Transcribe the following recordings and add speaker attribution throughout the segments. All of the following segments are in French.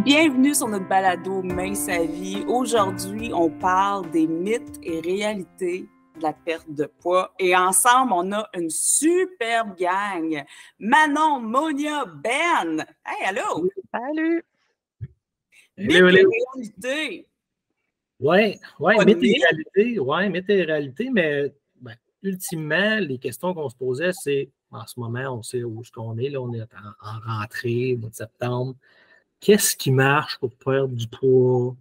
Speaker 1: Bienvenue sur notre balado Mince sa vie. Aujourd'hui, on parle des mythes et réalités de la perte de poids. Et ensemble, on a une superbe gang. Manon, Monia, Ben. Hey, allô!
Speaker 2: Salut!
Speaker 1: Mythes et réalités.
Speaker 3: Oui,
Speaker 1: Pas de
Speaker 3: mythes et réalités, mais ultimement, les questions qu'on se posait, c'est, en ce moment, on sait où est-ce qu'on est, là, on est en rentrée, mois de septembre. Qu'est-ce qui marche pour perdre du poids?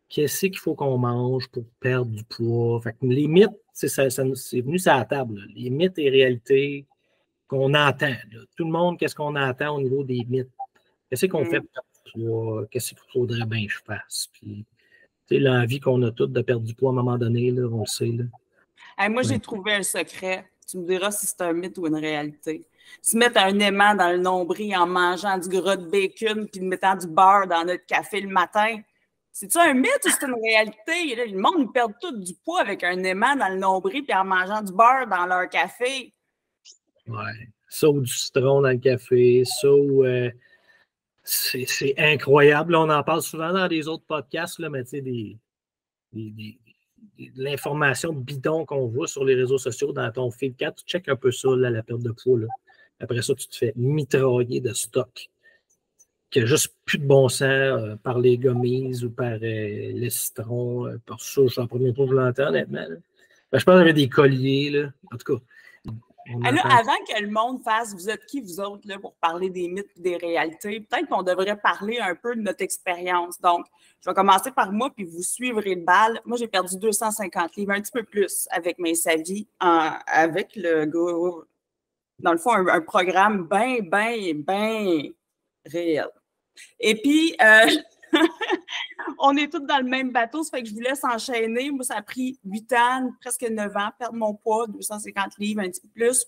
Speaker 3: Qu'est-ce qu'il faut qu'on mange pour perdre du poids? Fait que les mythes, c'est venu sur la table, là. Les mythes et réalités qu'on entend, là. Tout le monde, qu'est-ce qu'on entend au niveau des mythes? Qu'est-ce qu'on fait pour perdre du poids? Qu'est-ce qu'il faudrait bien que je fasse? Puis, l'envie qu'on a toutes de perdre du poids à un moment donné, là, on le sait. Là.
Speaker 1: Hey, moi, j'ai trouvé un secret. Tu me diras si c'est un mythe ou une réalité. Se mettre un aimant dans le nombril en mangeant du gras de bacon puis en mettant du beurre dans notre café le matin. C'est-tu un mythe ou c'est une réalité? Là, le monde perd tout du poids avec un aimant dans le nombril puis en mangeant du beurre dans leur café.
Speaker 3: Ouais. Ça ou du citron dans le café, ça ou... c'est incroyable. Là, on en parle souvent dans les autres podcasts, là, mais tu sais, l'information bidon qu'on voit sur les réseaux sociaux dans ton feed 4, tu checkes un peu ça, là, la perte de poids. Là. Après ça, tu te fais mitrailler de stock. Qui n'a juste plus de bon sens par les gummies ou par les citrons. Par ça, c'est la première fois que je l'entends, honnêtement. Je pense qu'il y avait des colliers. Là. En tout cas.
Speaker 1: Alors, avant que le monde fasse, vous êtes qui, vous autres, là, pour parler des mythes et des réalités? Peut-être qu'on devrait parler un peu de notre expérience. Donc, je vais commencer par moi, puis vous suivrez le bal. Moi, j'ai perdu 250 livres, un petit peu plus avec Mince sa vie, avec le gars, dans le fond, un programme bien réel. Et puis, on est tous dans le même bateau, ça fait que je vous laisse enchaîner. Moi, ça a pris 8 ans, presque 9 ans, perdre mon poids, 250 livres, un petit peu plus.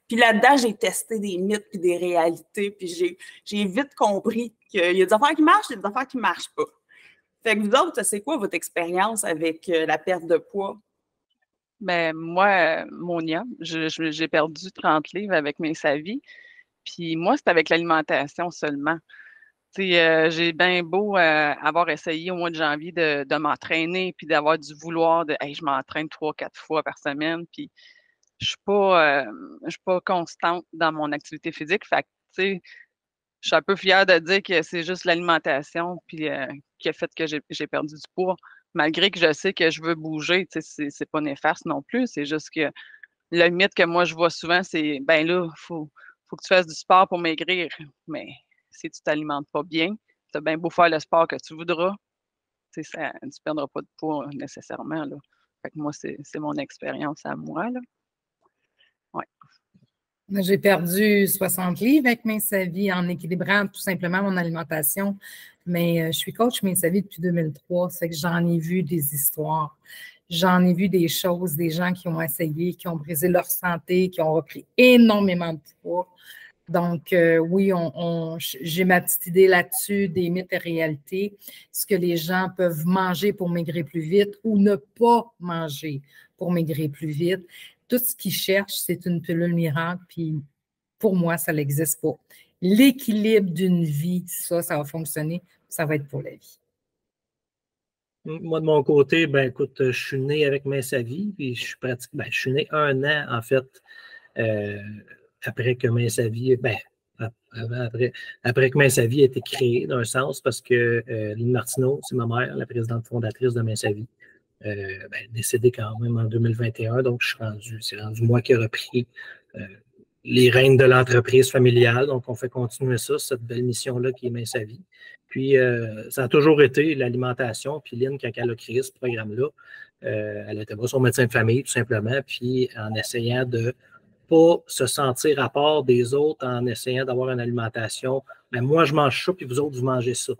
Speaker 1: Puis là-dedans, j'ai testé des mythes et des réalités, puis j'ai vite compris qu'il y a des affaires qui marchent et des affaires qui ne marchent pas. Fait que vous autres, c'est quoi votre expérience avec la perte de poids?
Speaker 2: Ben moi, Monia, j'ai perdu 30 livres avec Mince sa vie. Puis moi, c'est avec l'alimentation seulement. J'ai bien beau avoir essayé au mois de janvier de m'entraîner puis d'avoir du vouloir de hey, je m'entraîne 3-4 fois par semaine. Puis je suis pas constante dans mon activité physique. Fait que, tu sais, je suis un peu fière de dire que c'est juste l'alimentation puis qui a fait que j'ai perdu du poids. Malgré que je sais que je veux bouger, tu sais, c'est pas néfaste non plus. C'est juste que le mythe que moi je vois souvent, c'est ben là, faut que tu fasses du sport pour maigrir. Mais si tu t'alimentes pas bien, tu as bien beau faire le sport que tu voudras, tu ne perdras pas de poids nécessairement. Là. Fait que moi, c'est mon expérience à moi. Là. Ouais.
Speaker 4: J'ai perdu 60 livres avec Mince sa vie en équilibrant tout simplement mon alimentation. Mais je suis coach Mince sa vie depuis 2003, c'est que j'en ai vu des histoires. J'en ai vu des choses, des gens qui ont essayé, qui ont brisé leur santé, qui ont repris énormément de poids. Donc, oui, j'ai ma petite idée là-dessus, des mythes et réalités, ce que les gens peuvent manger pour maigrir plus vite ou ne pas manger pour maigrir plus vite. Tout ce qu'ils cherchent, c'est une pilule miracle, puis pour moi, ça n'existe pas. L'équilibre d'une vie, ça va fonctionner, ça va être pour la vie.
Speaker 3: Moi, de mon côté, ben écoute, je suis né avec Mince sa vie, puis je suis né 1 an, en fait, après que Mince sa vie, après que Mince sa vie a été créée, d'un sens, parce que Lynn Martineau, c'est ma mère, la présidente fondatrice de Mince sa vie, décédée quand même en 2021, donc c'est rendu moi qui ai repris les rênes de l'entreprise familiale, donc on fait continuer ça, cette belle mission-là qui est Mince sa vie. Puis, ça a toujours été l'alimentation. Puis, Lynn, quand elle a créé ce programme-là, elle était voir son médecin de famille, tout simplement, puis en essayant de ne pas se sentir à part des autres, en essayant d'avoir une alimentation. Ben, moi, je mange ça, puis vous autres, vous mangez ça,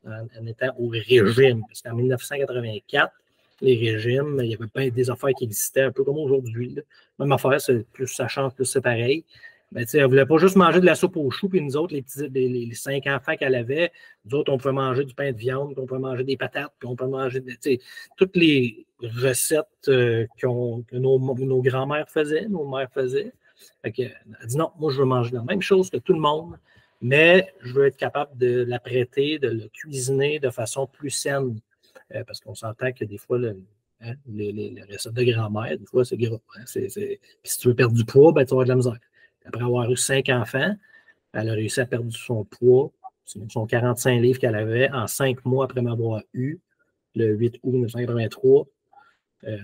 Speaker 3: en étant au régime. Parce qu'en 1984, les régimes, il y avait pas des affaires qui existaient, un peu comme aujourd'hui. Là. Même affaire, plus ça change, plus c'est pareil. Ben, elle ne voulait pas juste manger de la soupe aux choux, puis nous autres, les 5 enfants qu'elle avait, nous autres, on pouvait manger du pain de viande, puis on pouvait manger des patates, puis on pouvait manger toutes les recettes que nos grands-mères faisaient, nos mères faisaient. Fait que, elle a dit non, moi, je veux manger la même chose que tout le monde. mais je veux être capable de l'apprêter, de le cuisiner de façon plus saine. Parce qu'on s'entend que des fois, les recettes de grand-mère, des fois, c'est gras. Hein, Puis si tu veux perdre du poids, ben, tu vas avoir de la misère. Après avoir eu 5 enfants, elle a réussi à perdre son poids, son 45 livres qu'elle avait en 5 mois après m'avoir eu, le 8 août 1983.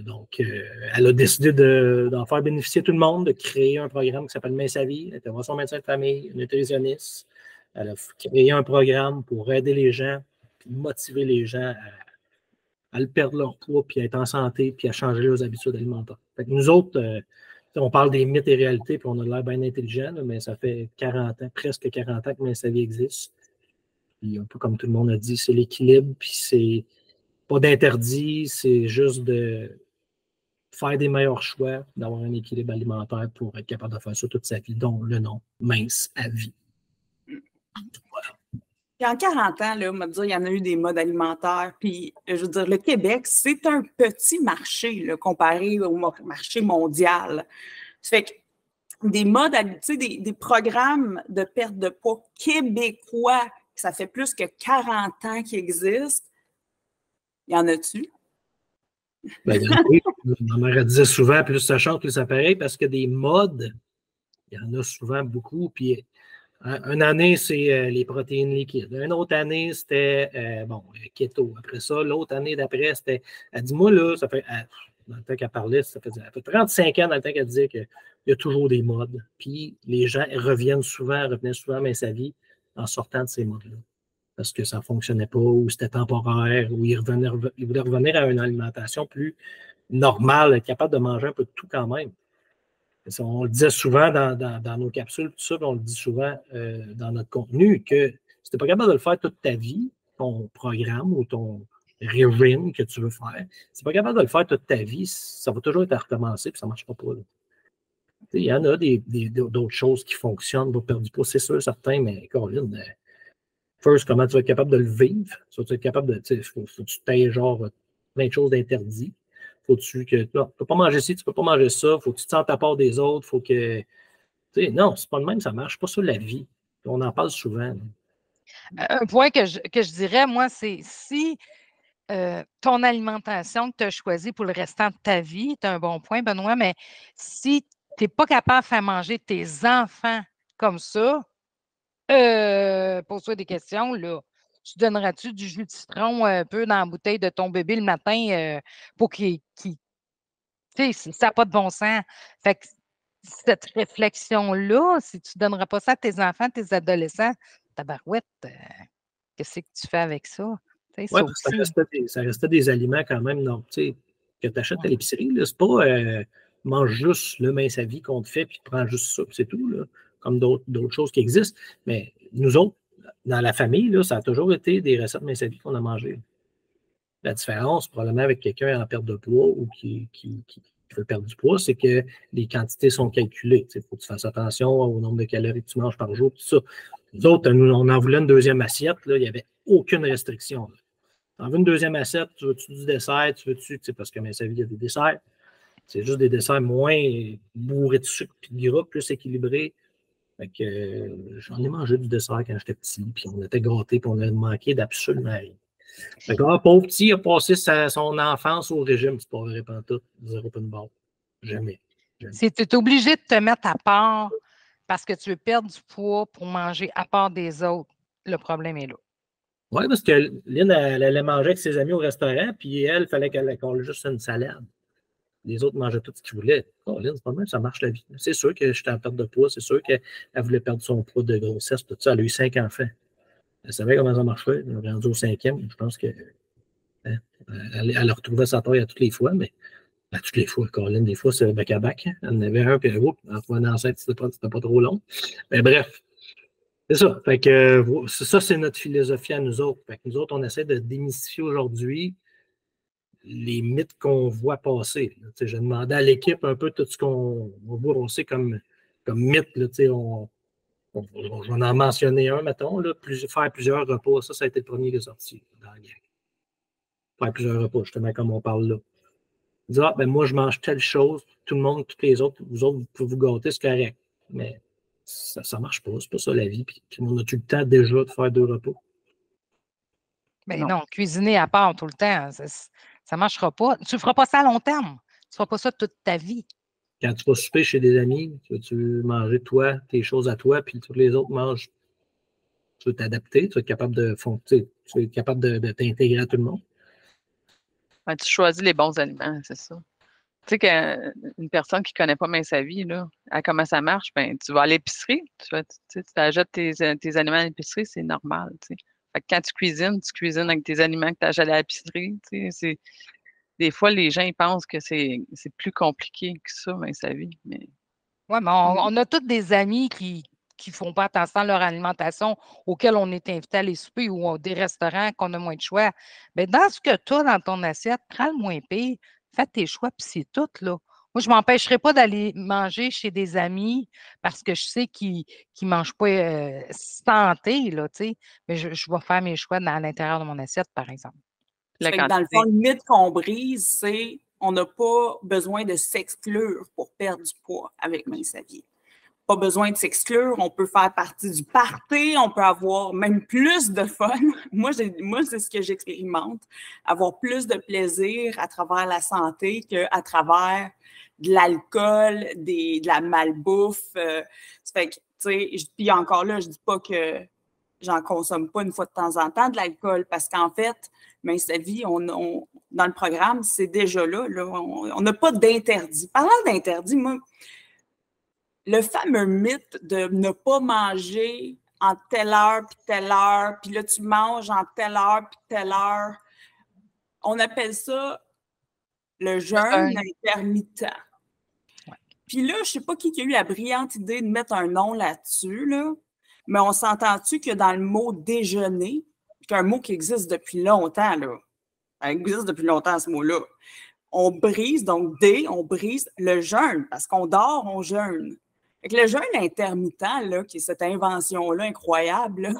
Speaker 3: Donc, elle a décidé d'en faire bénéficier tout le monde, de créer un programme qui s'appelle Main sa vie. Elle était voir son médecin de famille, un nutritionniste. Elle a créé un programme pour aider les gens, puis motiver les gens à le perdre leur poids, puis à être en santé, puis à changer leurs habitudes alimentaires. Fait que nous autres, on parle des mythes et réalités, puis on a l'air bien intelligent, là, mais ça fait 40 ans, presque 40 ans que Main sa vie existe. Puis un peu comme tout le monde a dit, c'est l'équilibre, puis c'est pas d'interdit, c'est juste de faire des meilleurs choix, d'avoir un équilibre alimentaire pour être capable de faire ça toute sa vie, dont le nom, Mince à vie.
Speaker 1: Voilà. Puis en 40 ans, là, on va dire, il y en a eu des modes alimentaires. Puis, je veux dire, le Québec, c'est un petit marché là, comparé au marché mondial. Ça fait que des modes, tu sais, des programmes de perte de poids québécois, ça fait plus que 40 ans qu'ils existent. Y en a-tu?
Speaker 3: Ben, ma mère disait souvent, plus ça change, plus ça paraît, parce que des modes, il y en a souvent beaucoup. Puis une année, c'est les protéines liquides. Une autre année, c'était keto. Après ça, l'autre année d'après, c'était. Elle dit, moi, là, ça fait. Dans le temps qu'elle parlait, ça fait 35 ans dans le temps qu'elle disait qu'il y a toujours des modes. Puis les gens revenaient souvent à Mince sa vie en sortant de ces modes-là. Parce que ça ne fonctionnait pas, ou c'était temporaire, ou ils voulaient revenir à une alimentation plus normale, être capable de manger un peu de tout quand même. On le disait souvent dans nos capsules, tout ça, on le dit souvent dans notre contenu, que si tu n'es pas capable de le faire toute ta vie, ton programme ou ton régime que tu veux faire, si tu n'es pas capable de le faire toute ta vie, ça va toujours être à recommencer, puis ça ne marchera pas. Il y en a d'autres choses qui fonctionnent pour perdre du poids, c'est sûr, certains, mais Caroline, first, comment tu vas être capable de le vivre? Tu vas être capable de. Faut que tu payes genre plein de choses d'interdits. Faut-tu que. Tu ne peux pas manger ci, tu ne peux pas manger ça. Faut que tu te sentes à part des autres. Faut que. Non, c'est pas de même, ça ne marche pas ça la vie. On en parle souvent.
Speaker 5: Un point que je dirais, moi, c'est si ton alimentation que tu as choisie pour le restant de ta vie, c'est un bon point, Benoît, mais si tu n'es pas capable de faire manger tes enfants comme ça, pose-toi des questions, là. Tu donneras-tu du jus de citron un peu dans la bouteille de ton bébé le matin pour qu'il. Tu sais, ça n'a pas de bon sens. Fait que cette réflexion-là, si tu ne donneras pas ça à tes enfants, tes adolescents, tabarouette, qu'est-ce que tu fais avec ça?
Speaker 3: Oui, ça restait des aliments quand même que tu achètes à l'épicerie. C'est pas mange juste le Mince à vie qu'on te fait, puis tu prends juste ça, c'est tout. Là, comme d'autres choses qui existent. Mais nous autres, dans la famille, là, ça a toujours été des recettes Mince à vie qu'on a mangées. La différence, probablement avec quelqu'un en perte de poids ou qui veut perdre du poids, c'est que les quantités sont calculées. Il faut que tu fasses attention au nombre de calories que tu manges par jour, tout ça. Nous autres, on en voulait une deuxième assiette, là, il n'y avait aucune restriction. Tu en veux une deuxième assiette, tu veux-tu du dessert, parce que Mince à vie, il y a des desserts. C'est juste des desserts moins bourrés de sucre et de gras, plus équilibrés. Fait que j'en ai mangé du dessert quand j'étais petit, puis on était gâtés, puis on a manqué d'absolument rien. Fait que, pauvre petit, il a passé son enfance au régime, c'est pas vrai, pantoute, zéro pas de barre. Jamais.
Speaker 5: Si tu es obligé de te mettre à part parce que tu veux perdre du poids pour manger à part des autres, le problème est là.
Speaker 3: Oui, parce que Lynn, elle allait manger avec ses amis au restaurant, puis elle, il fallait qu'elle colle juste une salade. Les autres mangeaient tout ce qu'ils voulaient. Oh, Lynn, c'est pas mal, ça marche la vie. C'est sûr que j'étais en perte de poids, c'est sûr qu'elle voulait perdre son poids de grossesse, tout ça. Elle a eu 5 enfants. Elle savait comment ça marchait. Elle est rendue au 5e. Je pense que elle retrouvait sa taille à toutes les fois, mais à toutes les fois, Colin, des fois, c'est bac à bac. Elle en avait un, puis en revenant enceinte, c'était pas trop long. Mais bref, c'est ça. Fait que ça, c'est notre philosophie à nous autres. Fait que nous autres, on essaie de démystifier aujourd'hui les mythes qu'on voit passer. J'ai demandé à l'équipe un peu tout ce qu'on voit passer comme mythe. Là, je vais en mentionner un, mettons. Là, faire plusieurs repas. Ça a été le premier qui est sorti dans la gang. Faire plusieurs repas, justement, comme on parle là. Dire, moi, je mange telle chose, tout le monde, tous les autres, vous autres, vous pouvez vous gâter, c'est correct. Mais ça ne marche pas. C'est pas ça la vie. Puis on a-tu le temps déjà de faire 2 repas?
Speaker 5: Ben non, cuisiner à part tout le temps, ça ne marchera pas. Tu ne feras pas ça à long terme. Tu ne feras pas ça toute ta vie.
Speaker 3: Quand tu vas souper chez des amis, tu veux manger toi, tes choses à toi, puis tous les autres mangent. Tu veux t'adapter, tu vas être capable de t'intégrer à tout le monde.
Speaker 2: Ouais, tu choisis les bons aliments, c'est ça. Tu sais qu'une personne qui ne connaît pas bien sa vie, là, comment ça marche, ben, tu vas à l'épicerie, tu achètes tes aliments à l'épicerie, c'est normal. Tu sais. Fait que quand tu cuisines avec tes aliments que tu achètes à l'épicerie. Tu sais, des fois, les gens ils pensent que c'est plus compliqué que ça, ben, sa vie. Mais...
Speaker 5: Oui, mais on a tous des amis qui ne font pas attention à leur alimentation, auxquels on est invité à aller souper ou des restaurants qu'on a moins de choix. Mais dans ce que tu as dans ton assiette, prends le moins pire, fais tes choix, puis c'est tout, là. Moi, je ne m'empêcherai pas d'aller manger chez des amis parce que je sais qu'ils ne mangent pas santé, là, tu sais. Mais je vais faire mes choix à l'intérieur de mon assiette, par exemple.
Speaker 1: Dans le fond, le mythe qu'on brise, c'est on n'a pas besoin de s'exclure pour perdre du poids avec Mince à Vie. Pas besoin de s'exclure, on peut faire partie du party, on peut avoir même plus de fun. Moi, c'est ce que j'expérimente, avoir plus de plaisir à travers la santé qu'à travers de l'alcool, de la malbouffe. Ça fait que, tu sais, puis encore là, je dis pas que j'en consomme pas une fois de temps en temps de l'alcool parce qu'en fait, Mince à Vie, dans le programme, c'est déjà là on n'a pas d'interdit. Parlant d'interdit, moi, le fameux mythe de ne pas manger en telle heure, puis là, tu manges en telle heure, puis telle heure, on appelle ça le jeûne intermittent.
Speaker 5: Ouais.
Speaker 1: Puis là, je ne sais pas qui a eu la brillante idée de mettre un nom là-dessus, là, mais on s'entend-tu que dans le mot déjeuner, c'est un mot qui existe depuis longtemps, là. Ça existe depuis longtemps, ce mot-là. On brise, donc on brise le jeûne, parce qu'on dort, on jeûne. Fait que le jeûne intermittent, là, qui est cette invention-là incroyable, là,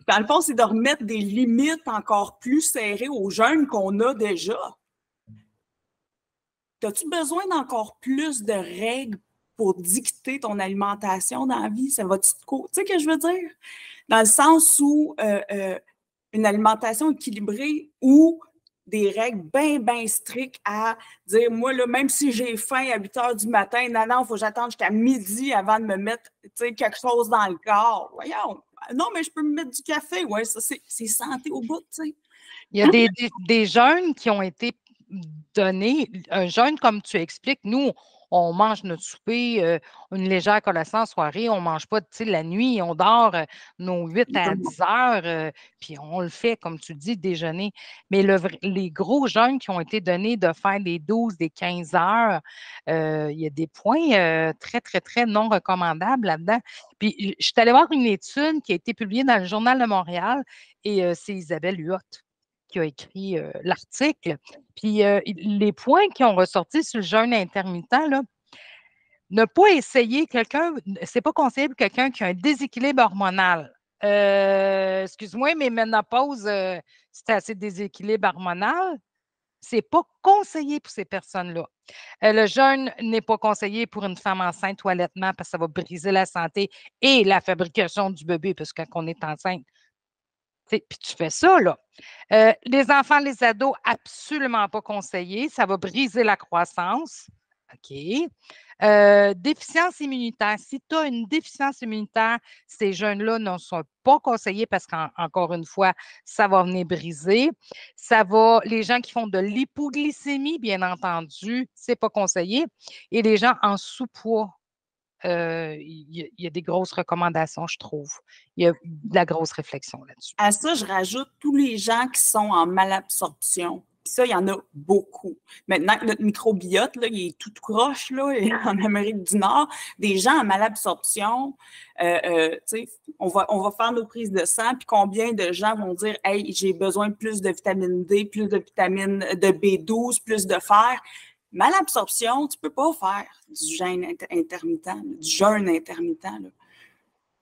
Speaker 1: dans le fond, c'est de remettre des limites encore plus serrées au jeûne qu'on a déjà. As-tu besoin d'encore plus de règles pour dicter ton alimentation dans la vie? Ça va-tu te coûter? Tu sais ce que je veux dire? Dans le sens où une alimentation équilibrée ou des règles bien strictes à dire, moi, là, même si j'ai faim à 8 heures du matin, non, il faut que j'attende jusqu'à midi avant de me mettre quelque chose dans le corps. Voyons, non, mais je peux me mettre du café. Oui, ça, c'est santé au bout, tu sais.
Speaker 5: Il y a des jeûnes qui ont été donnés. Un jeûne, comme tu expliques, nous, on mange notre souper, une légère collation en soirée, on ne mange pas la nuit, on dort nos 8 à 10 heures, puis on le fait, comme tu dis, déjeuner. Mais les gros jeûnes qui ont été donnés de faire des 12, des 15 heures, il y a des points très, très, très non recommandables là-dedans. Puis je suis allée voir une étude qui a été publiée dans le Journal de Montréal et c'est Isabelle Huot qui a écrit l'article. Puis les points qui ont ressorti sur le jeûne intermittent, là, ne pas essayer c'est pas conseillé pour quelqu'un qui a un déséquilibre hormonal. Excuse-moi, mais ménopause, c'est assez déséquilibre hormonal. C'est pas conseillé pour ces personnes-là. Le jeûne n'est pas conseillé pour une femme enceinte ou allaitement parce que ça va briser la santé et la fabrication du bébé, parce que quand on est enceinte, puis tu fais ça, là. Les enfants, les ados, absolument pas conseillé. Ça va briser la croissance. OK. Déficience immunitaire. Si tu as une déficience immunitaire, ces jeunes-là ne sont pas conseillés parce qu'encore une fois, ça va venir briser. Les gens qui font de l'hypoglycémie, bien entendu, c'est pas conseillé. Et les gens en sous-poids, il y a des grosses recommandations, je trouve. Il y a de la grosse réflexion là-dessus.
Speaker 1: À ça, je rajoute tous les gens qui sont en malabsorption. Puis ça, il y en a beaucoup. Maintenant, notre microbiote, là, il est tout croche là, en Amérique du Nord. Des gens en malabsorption, on va faire nos prises de sang, puis combien de gens vont dire « Hey, j'ai besoin de plus de vitamine D, plus de vitamine de B12, plus de fer. » Malabsorption, tu ne peux pas faire du jeûne intermittent. Là.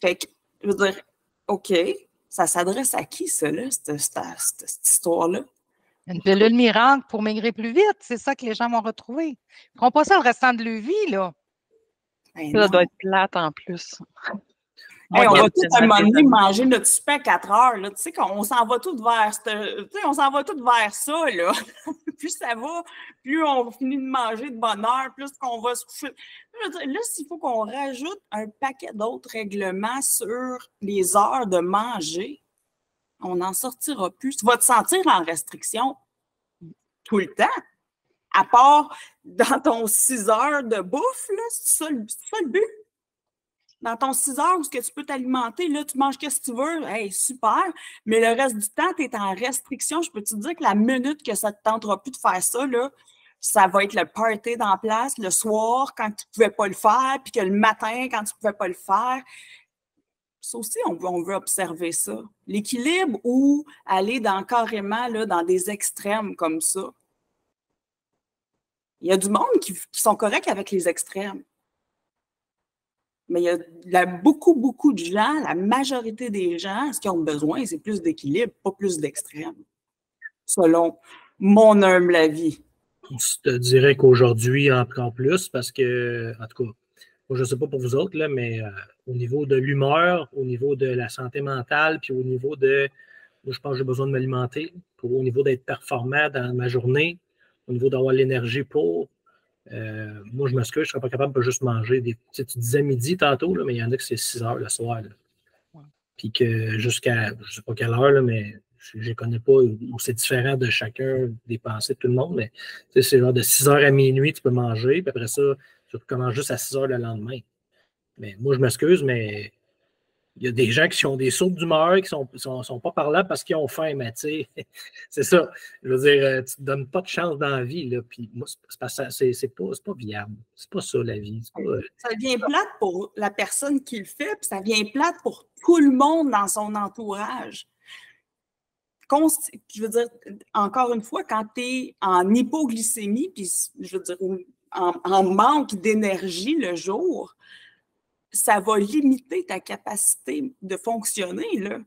Speaker 1: Fait que, je veux dire, OK, ça s'adresse à qui, ça, là, cette histoire-là?
Speaker 5: Une pilule miracle pour maigrir plus vite, c'est ça que les gens vont retrouver. Ils ne feront pas ça le restant de leur vie, là.
Speaker 1: Ben
Speaker 2: Ça
Speaker 1: non.
Speaker 2: doit être plate en plus.
Speaker 1: Hey, on
Speaker 2: Moi,
Speaker 1: va tous à un moment donné
Speaker 2: tellement.
Speaker 1: manger notre souper à 4 heures. Là. Tu sais, on s'en va tous vers on s'en va tous vers ça. Là. Plus ça va, plus on finit de manger de bonne heure, plus qu'on va se coucher. Je veux dire, là, s'il faut qu'on rajoute un paquet d'autres règlements sur les heures de manger, on n'en sortira plus. Tu vas te sentir en restriction tout le temps. À part dans ton 6 heures de bouffe, là, c'est ça le but. Dans ton 6 heures où tu peux t'alimenter, là, tu manges ce que tu veux, hey, super. Mais le reste du temps, tu es en restriction. Je peux te dire que la minute que ça ne te tentera plus de faire ça, là, ça va être le party dans la place, le soir, quand tu ne pouvais pas le faire, puis que le matin, quand tu ne pouvais pas le faire. Ça aussi, on veut observer ça. L'équilibre ou aller carrément là, dans des extrêmes comme ça. Il y a du monde qui sont corrects avec les extrêmes. Mais il y a beaucoup, beaucoup de gens, la majorité des gens, ce qu'ils ont besoin, c'est plus d'équilibre, pas plus d'extrême, selon mon humble avis.
Speaker 3: Je te dirais qu'aujourd'hui, encore plus, parce que, en tout cas, moi, je ne sais pas pour vous autres, là, mais au niveau de l'humeur, au niveau de la santé mentale, puis au niveau de, moi, je pense que j'ai besoin de m'alimenter, au niveau d'être performant dans ma journée, au niveau d'avoir l'énergie pour. Moi, je m'excuse, je ne serais pas capable de juste manger. Tu disais midi tantôt, là, mais il y en a que c'est 6 heures le soir. Là.
Speaker 5: Ouais.
Speaker 3: Puis que jusqu'à, je ne sais pas quelle heure, là, mais je ne connais pas, ou c'est différent de chacun, des pensées de tout le monde, mais c'est genre de 6 heures à minuit, tu peux manger, puis après ça, tu recommences juste à 6 heures le lendemain. Mais moi, je m'excuse, mais il y a des gens qui ont des sautes d'humeur, qui sont pas parlables parce qu'ils ont faim, mais tu sais, c'est ça. Je veux dire, tu ne te donnes pas de chance dans la vie, là. Puis moi, c'est pas viable. C'est pas ça, la vie.
Speaker 1: Ça devient plate pour la personne qui le fait, puis ça devient plate pour tout le monde dans son entourage. Je veux dire, encore une fois, quand tu es en hypoglycémie, puis je veux dire, en manque d'énergie le jour, ça va limiter ta capacité de fonctionner, là.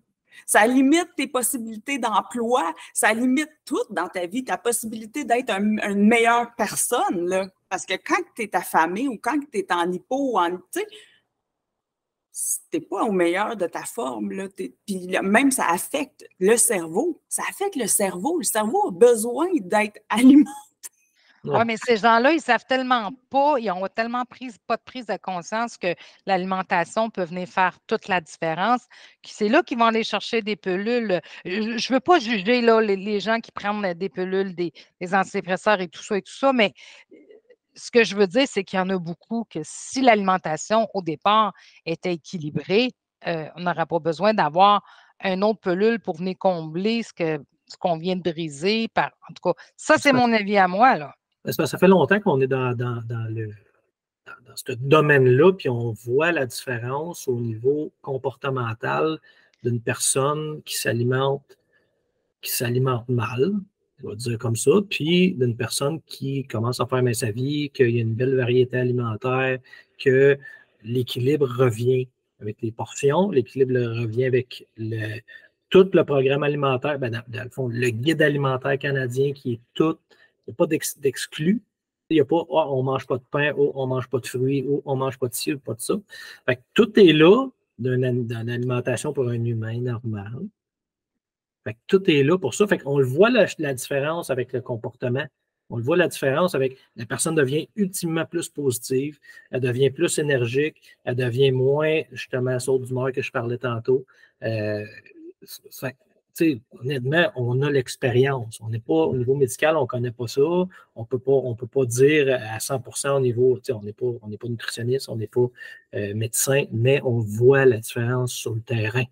Speaker 1: Ça limite tes possibilités d'emploi, ça limite tout dans ta vie, ta possibilité d'être une meilleure personne, là. Parce que quand tu es affamé ou quand tu es en hypo, tu sais, t'es pas au meilleur de ta forme, là. Puis même, ça affecte le cerveau. Ça affecte le cerveau. Le cerveau a besoin d'être alimenté.
Speaker 5: Oui, mais ces gens-là, ils ne savent tellement pas, ils n'ont tellement pas de prise de conscience que l'alimentation peut venir faire toute la différence. C'est là qu'ils vont aller chercher des pilules. Je ne veux pas juger là, les gens qui prennent des pilules, des antidépresseurs et tout ça, mais ce que je veux dire, c'est qu'il y en a beaucoup que si l'alimentation, au départ, était équilibrée, on n'aurait pas besoin d'avoir un autre pilule pour venir combler ce qu'on vient de briser. En tout cas, ça, c'est mon avis à moi, là.
Speaker 3: Ça fait longtemps qu'on est dans ce domaine-là, puis on voit la différence au niveau comportemental d'une personne qui s'alimente mal, je vais dire comme ça, puis d'une personne qui commence à faire sa vie, qu'il y a une belle variété alimentaire, que l'équilibre revient avec les portions, l'équilibre revient avec tout le programme alimentaire, dans le fond, le guide alimentaire canadien qui est tout. Il n'y a pas d'exclus. Il n'y a pas on ne mange pas de pain, on ne mange pas de fruits, on ne mange pas de ci ou pas de ça. Fait que tout est là dans l'alimentation pour un humain normal. Fait que tout est là pour ça. Fait qu'on le voit la différence avec le comportement. On le voit la différence avec la personne devient ultimement plus positive, elle devient plus énergique, elle devient moins, justement, saute d'humeur que je parlais tantôt. Honnêtement, on a l'expérience. On n'est pas au niveau médical, on ne connaît pas ça. On peut pas dire à 100% au niveau, on n'est pas nutritionniste, on n'est pas médecin, mais on voit la différence sur le terrain.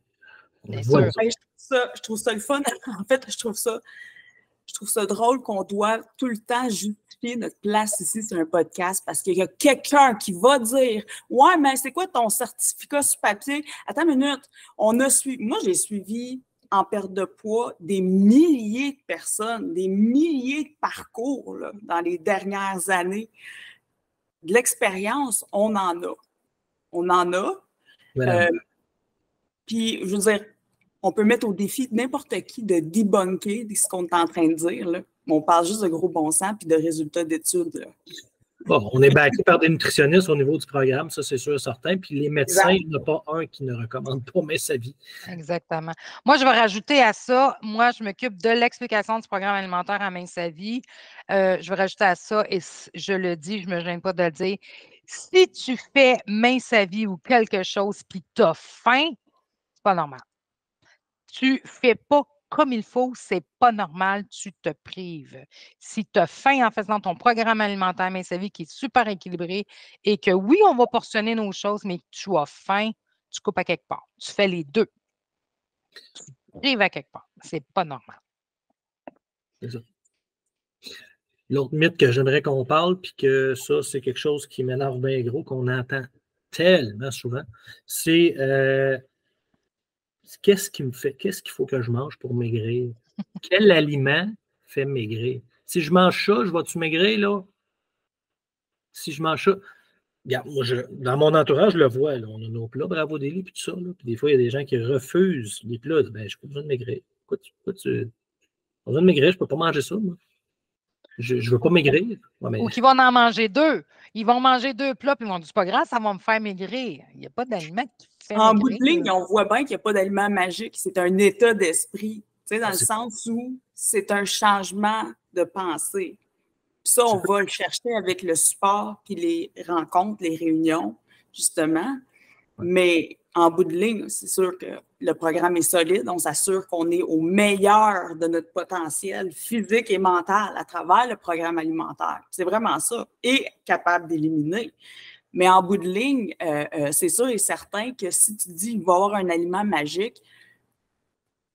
Speaker 1: Je trouve ça le fun. En fait, je trouve ça drôle qu'on doit tout le temps justifier notre place ici sur un podcast parce qu'il y a quelqu'un qui va dire « Ouais, mais c'est quoi ton certificat sur papier? » Attends une minute. Moi, j'ai suivi en perte de poids des milliers de personnes, des milliers de parcours là, dans les dernières années. De l'expérience, on en a. On en a. Puis, je veux dire, on peut mettre au défi n'importe qui de debunker ce qu'on est en train de dire. Là. On parle juste de gros bon sens puis de résultats d'études.
Speaker 3: Bon, on est backé par des nutritionnistes au niveau du programme, ça c'est sûr et certain. Puis les médecins, il n'y en a pas un qui ne recommande pas Main sa vie.
Speaker 5: Exactement. Moi, je vais rajouter à ça, moi, je m'occupe de l'explication du programme alimentaire à Main sa vie. Je vais rajouter à ça, et je le dis, je ne me gêne pas de le dire. Si tu fais Main sa vie ou quelque chose puis tu as faim, c'est pas normal. Tu ne fais pas comme il faut, c'est pas normal, tu te prives. Si tu as faim en faisant ton programme alimentaire Main sa vie qui est super équilibré et que oui, on va portionner nos choses, mais que tu as faim, tu coupes à quelque part. Tu fais les deux. Tu te prives à quelque part. C'est pas normal.
Speaker 3: C'est ça. L'autre mythe que j'aimerais qu'on parle, puis que ça, c'est quelque chose qui m'énerve bien gros, qu'on entend tellement souvent, c'est qu'est-ce qu'il faut que je mange pour maigrir? Quel aliment fait maigrir? Si je mange ça, je vais-tu maigrir, là? Si je mange ça, regarde, moi, dans mon entourage, je le vois, là, on a nos plats Bravo Deli, puis tout ça, là, puis des fois, il y a des gens qui refusent les plats. Ben, je n'ai pas besoin de maigrir. Pourquoi tu pas besoin de maigrir, je ne peux pas manger ça, moi. Je ne veux pas maigrir. Ouais, mais...
Speaker 5: Ou qu'ils vont en manger deux. Ils vont manger 2 plats, puis ils vont dire, c'est pas grave, ça va me faire maigrir. Il n'y a pas d'aliment qui fait maigrir.
Speaker 1: En bout de ligne, on voit bien qu'il n'y a pas d'aliment magique. C'est un état d'esprit, dans le sens où c'est un changement de pensée. Puis ça, on va le chercher avec le support, puis les rencontres, les réunions, justement. Mais en bout de ligne, c'est sûr que le programme est solide. On s'assure qu'on est au meilleur de notre potentiel physique et mental à travers le programme alimentaire. C'est vraiment ça. Et capable d'éliminer. Mais en bout de ligne, c'est sûr et certain que si tu dis qu'il va y avoir un aliment magique,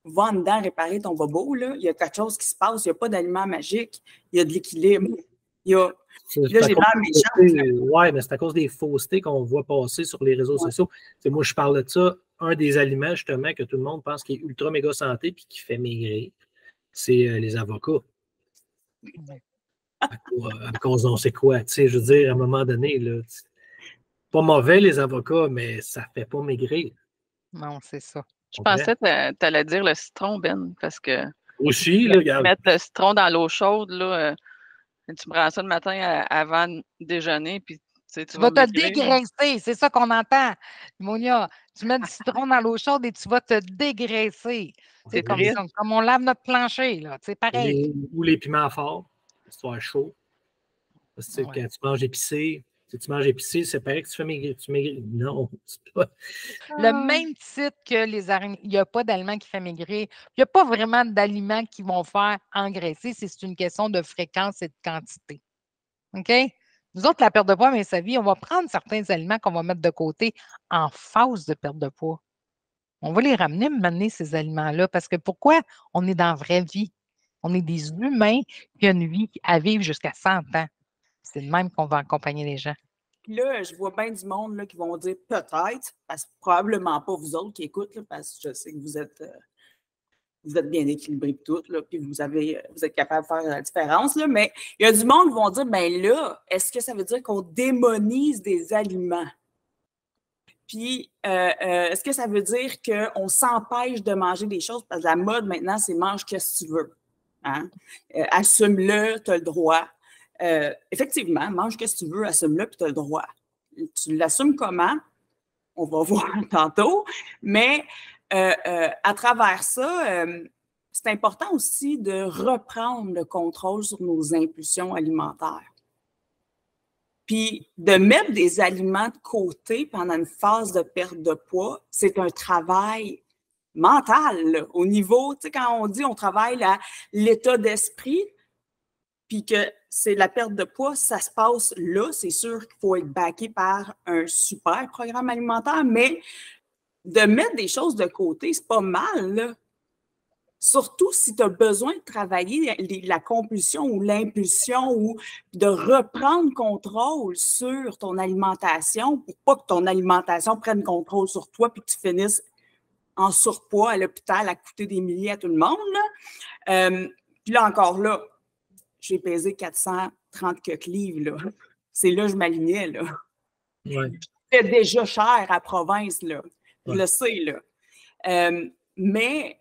Speaker 1: va en dedans réparer ton bobo, là. Il y a quelque chose qui se passe. Il n'y a pas d'aliment magique. Il y a de l'équilibre. Il y a... Là, j'ai l'air méchante.
Speaker 3: Oui, mais c'est à cause des faussetés qu'on voit passer sur les réseaux sociaux. T'sais, moi, je parle de ça. Un des aliments, justement, que tout le monde pense qui est ultra méga santé et qui fait maigrir, c'est les avocats. À cause on sait quoi. Je veux dire, à un moment donné, là, pas mauvais les avocats, mais ça ne fait pas maigrir.
Speaker 5: Non, c'est ça.
Speaker 2: Je pensais que tu allais dire le citron, Ben, parce que
Speaker 3: aussi, là, regarde.
Speaker 2: Mettre le citron dans l'eau chaude, là, tu prends ça le matin avant de déjeuner, puis tu
Speaker 5: vas te dégraisser, c'est ça qu'on entend. Monia, tu mets du citron dans l'eau chaude et tu vas te dégraisser. C'est comme ça, comme on lave notre plancher, là. C'est pareil.
Speaker 3: Ou les piments forts, histoire chaud. Parce que quand tu manges épicé, si tu manges épicé, c'est pareil que tu fais maigrir. Non, c'est pas.
Speaker 5: Le même titre que les araignées. Il n'y a pas d'aliments qui fait maigrir. Il n'y a pas vraiment d'aliments qui vont faire engraisser. C'est une question de fréquence et de quantité. OK? Nous autres, la perte de poids, mais sa vie, on va prendre certains aliments qu'on va mettre de côté en phase de perte de poids. On va les ramener, mener ces aliments-là, parce que pourquoi? On est dans la vraie vie. On est des humains qui ont une vie à vivre jusqu'à 100 ans. C'est de même qu'on va accompagner les gens.
Speaker 1: Là, je vois bien du monde là, qui vont dire peut-être, parce que probablement pas vous autres qui écoutent, là, parce que je sais que vous êtes bien équilibrés et tout, là, puis vous êtes capable de faire la différence, là, mais il y a du monde qui vont dire, ben là, est-ce que ça veut dire qu'on démonise des aliments? Puis, est-ce que ça veut dire qu'on s'empêche de manger des choses? Parce que la mode, maintenant, c'est mange qu'est-ce que tu veux. Hein? Assume-le, tu as le droit. Effectivement, mange qu'est-ce que tu veux, assume-le, puis tu as le droit. Tu l'assumes comment? On va voir tantôt. Mais à travers ça, c'est important aussi de reprendre le contrôle sur nos impulsions alimentaires. Puis de mettre des aliments de côté pendant une phase de perte de poids, c'est un travail mental, là, au niveau, tu sais, quand on dit on travaille l'état d'esprit, puis que c'est la perte de poids, ça se passe là. C'est sûr qu'il faut être backé par un super programme alimentaire, mais de mettre des choses de côté, c'est pas mal, là. Surtout si tu as besoin de travailler la compulsion ou l'impulsion ou de reprendre contrôle sur ton alimentation pour pas que ton alimentation prenne contrôle sur toi puis que tu finisses en surpoids à l'hôpital à coûter des milliers à tout le monde. Là. Puis là, encore là, j'ai pesé 430 quelques livres. Là. C'est là que je m'alignais. Là.
Speaker 3: Ouais.
Speaker 1: C'était déjà cher à province. Là. Je le sais. Là. Mais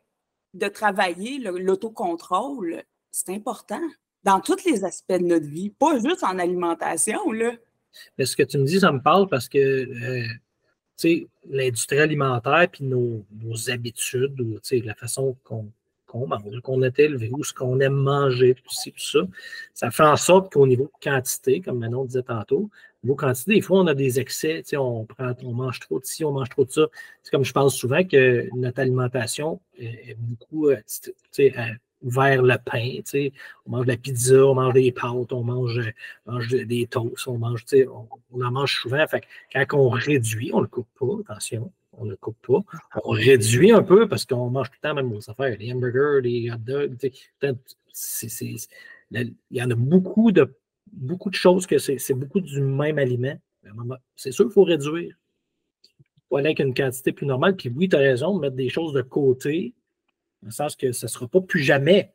Speaker 1: de travailler l'autocontrôle, c'est important. dans tous les aspects de notre vie, pas juste en alimentation, là.
Speaker 3: Mais ce que tu me dis, ça me parle parce que tu sais, l'industrie alimentaire puis nos habitudes ou la façon qu'on mange, qu'on est élevé ou ce qu'on aime manger, tout ça, ça fait en sorte qu'au niveau quantité, comme Manon disait tantôt, au niveau quantité, des fois, on a des excès, on mange trop de ci, on mange trop de ça. C'est comme je parle souvent que notre alimentation est beaucoup vers le pain. On mange de la pizza, on mange des pâtes, on mange des toasts, on en mange souvent. Fait que quand on réduit, on ne le coupe pas, attention, on ne le coupe pas. On réduit un peu parce qu'on mange tout le temps même aux affaires, les hamburgers, les hot dogs. Il y en a beaucoup de choses que c'est beaucoup du même aliment. C'est sûr qu'il faut réduire. Il faut aller avec une quantité plus normale. Puis oui, tu as raison de mettre des choses de côté, dans le sens que ça ne sera pas plus jamais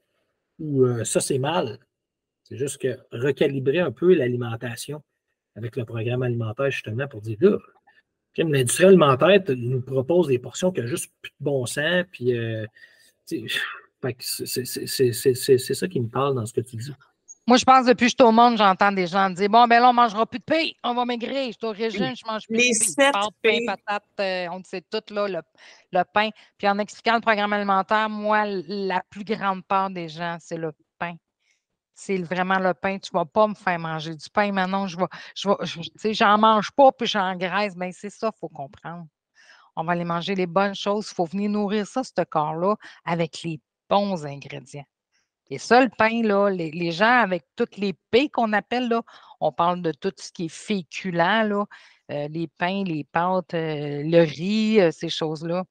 Speaker 3: ou ça, c'est mal. C'est juste que recalibrer un peu l'alimentation avec le programme alimentaire, justement, pour dire là, l'industrie alimentaire nous propose des portions qui n'ont juste plus de bon sens. Puis, c'est ça qui me parle dans ce que tu dis.
Speaker 5: Moi, je pense depuis que je suis au monde, j'entends des gens dire bon, ben là, on ne mangera plus de pain, on va maigrir, je suis au régime, je ne mange plus
Speaker 1: les
Speaker 5: de pain. Pain, patate, on sait tout, là, le pain. Puis en expliquant le programme alimentaire, moi, la plus grande part des gens, c'est le pain. C'est vraiment le pain. Tu ne vas pas me faire manger du pain. Maintenant, j'en mange pas, puis j'engraisse. Bien, c'est ça, il faut comprendre. On va aller manger les bonnes choses. Il faut venir nourrir ça, ce corps-là, avec les bons ingrédients. Et ça, le pain, là, les gens avec toutes les P qu'on appelle, là, on parle de tout ce qui est féculent, là, les pains, les pâtes, le riz, ces choses-là.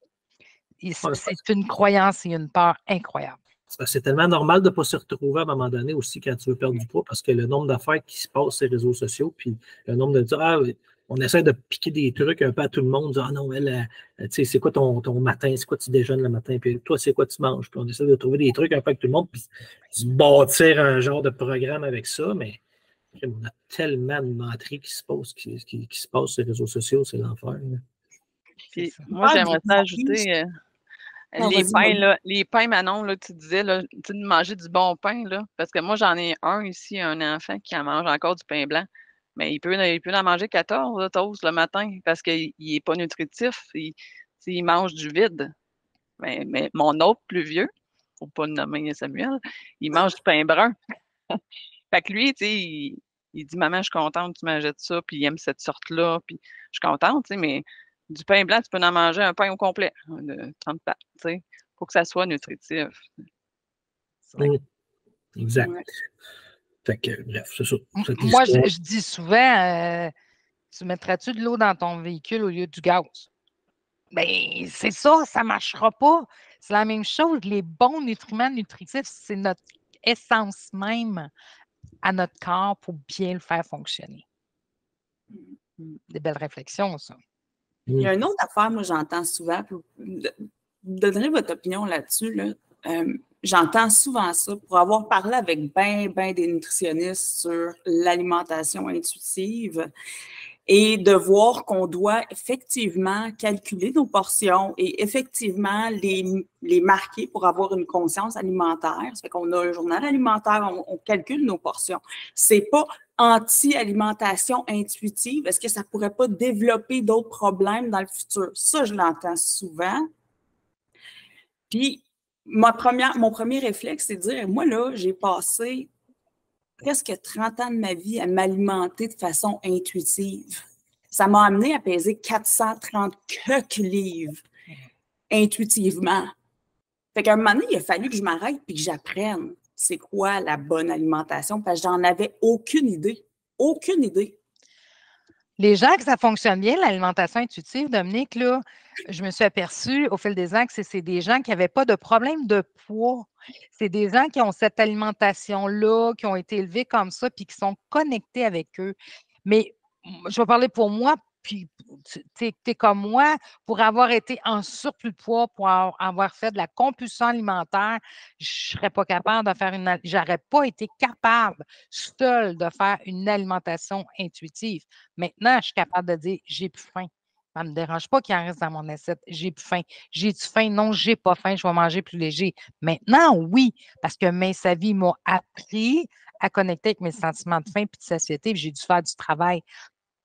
Speaker 5: C'est une croyance et une peur incroyable.
Speaker 3: C'est tellement normal de ne pas se retrouver à un moment donné aussi quand tu veux perdre du poids parce que le nombre d'affaires qui se passent sur les réseaux sociaux, puis le nombre de dire on essaie de piquer des trucs un peu à tout le monde, dire non, c'est quoi ton matin, c'est quoi tu déjeunes le matin, puis toi, c'est quoi tu manges, puis on essaie de trouver des trucs un peu avec tout le monde, puis se bâtir un genre de programme avec ça, mais on a tellement de menteries qui se passent sur les réseaux sociaux, c'est l'enfer.
Speaker 2: Puis, moi, j'aimerais ajouter. Les pains, Manon, là, tu disais, là, de manger du bon pain, là, parce que moi, j'en ai un ici, un enfant qui en mange encore du pain blanc, mais il peut en manger 14 là, toasts le matin parce qu'il n'est pas nutritif, il mange du vide. Mais mon autre plus vieux, il ne faut pas le nommer Samuel, il mange du pain brun. Fait que lui, tu sais, il dit « Maman, je suis contente que tu manges ça, puis il aime cette sorte-là, puis je suis contente, tu sais, mais du pain blanc, tu peux en manger un pain au complet de 30 pattes, tu sais, pour que ça soit nutritif. »
Speaker 3: Exact. Ouais. Fait que, bref, c'est ça.
Speaker 5: Moi, je dis souvent, tu mettrais-tu de l'eau dans ton véhicule au lieu du gaz? Bien, c'est ça, ça ne marchera pas. C'est la même chose. Les bons nutriments nutritifs, c'est notre essence même à notre corps pour bien le faire fonctionner. Des belles réflexions, ça.
Speaker 1: Il y a une autre affaire, moi, j'entends souvent, donnerez votre opinion là-dessus, là. J'entends souvent ça pour avoir parlé avec ben des nutritionnistes sur l'alimentation intuitive et de voir qu'on doit effectivement calculer nos portions et effectivement les marquer pour avoir une conscience alimentaire. Ça fait qu'on a un journal alimentaire, on calcule nos portions. C'est pas anti-alimentation intuitive. Est-ce que ça pourrait pas développer d'autres problèmes dans le futur? Ça, je l'entends souvent. Puis, mon premier réflexe, c'est de dire, moi, là, j'ai passé presque 30 ans de ma vie à m'alimenter de façon intuitive. Ça m'a amené à peser 430 livres intuitivement. Fait qu'à un moment donné, il a fallu que je m'arrête et que j'apprenne c'est quoi la bonne alimentation parce que j'en avais aucune idée. Aucune idée.
Speaker 5: Les gens que ça fonctionne bien, l'alimentation intuitive, Dominique, là, je me suis aperçue au fil des ans que c'est des gens qui n'avaient pas de problème de poids. C'est des gens qui ont cette alimentation-là, qui ont été élevés comme ça, puis qui sont connectés avec eux. Mais je vais parler pour moi, puis tu es comme moi, pour avoir été en surplus de poids, pour avoir fait de la compulsion alimentaire, je ne serais pas capable de faire j'aurais pas été capable seule de faire une alimentation intuitive. Maintenant, je suis capable de dire j'ai plus faim. Ça ne me dérange pas qu'il en reste dans mon assiette. J'ai plus faim. J'ai-tu faim? Non, j'ai pas faim. Je vais manger plus léger. Maintenant, oui, parce que Mince sa vie m'a appris à connecter avec mes sentiments de faim et de satiété, puis j'ai dû faire du travail.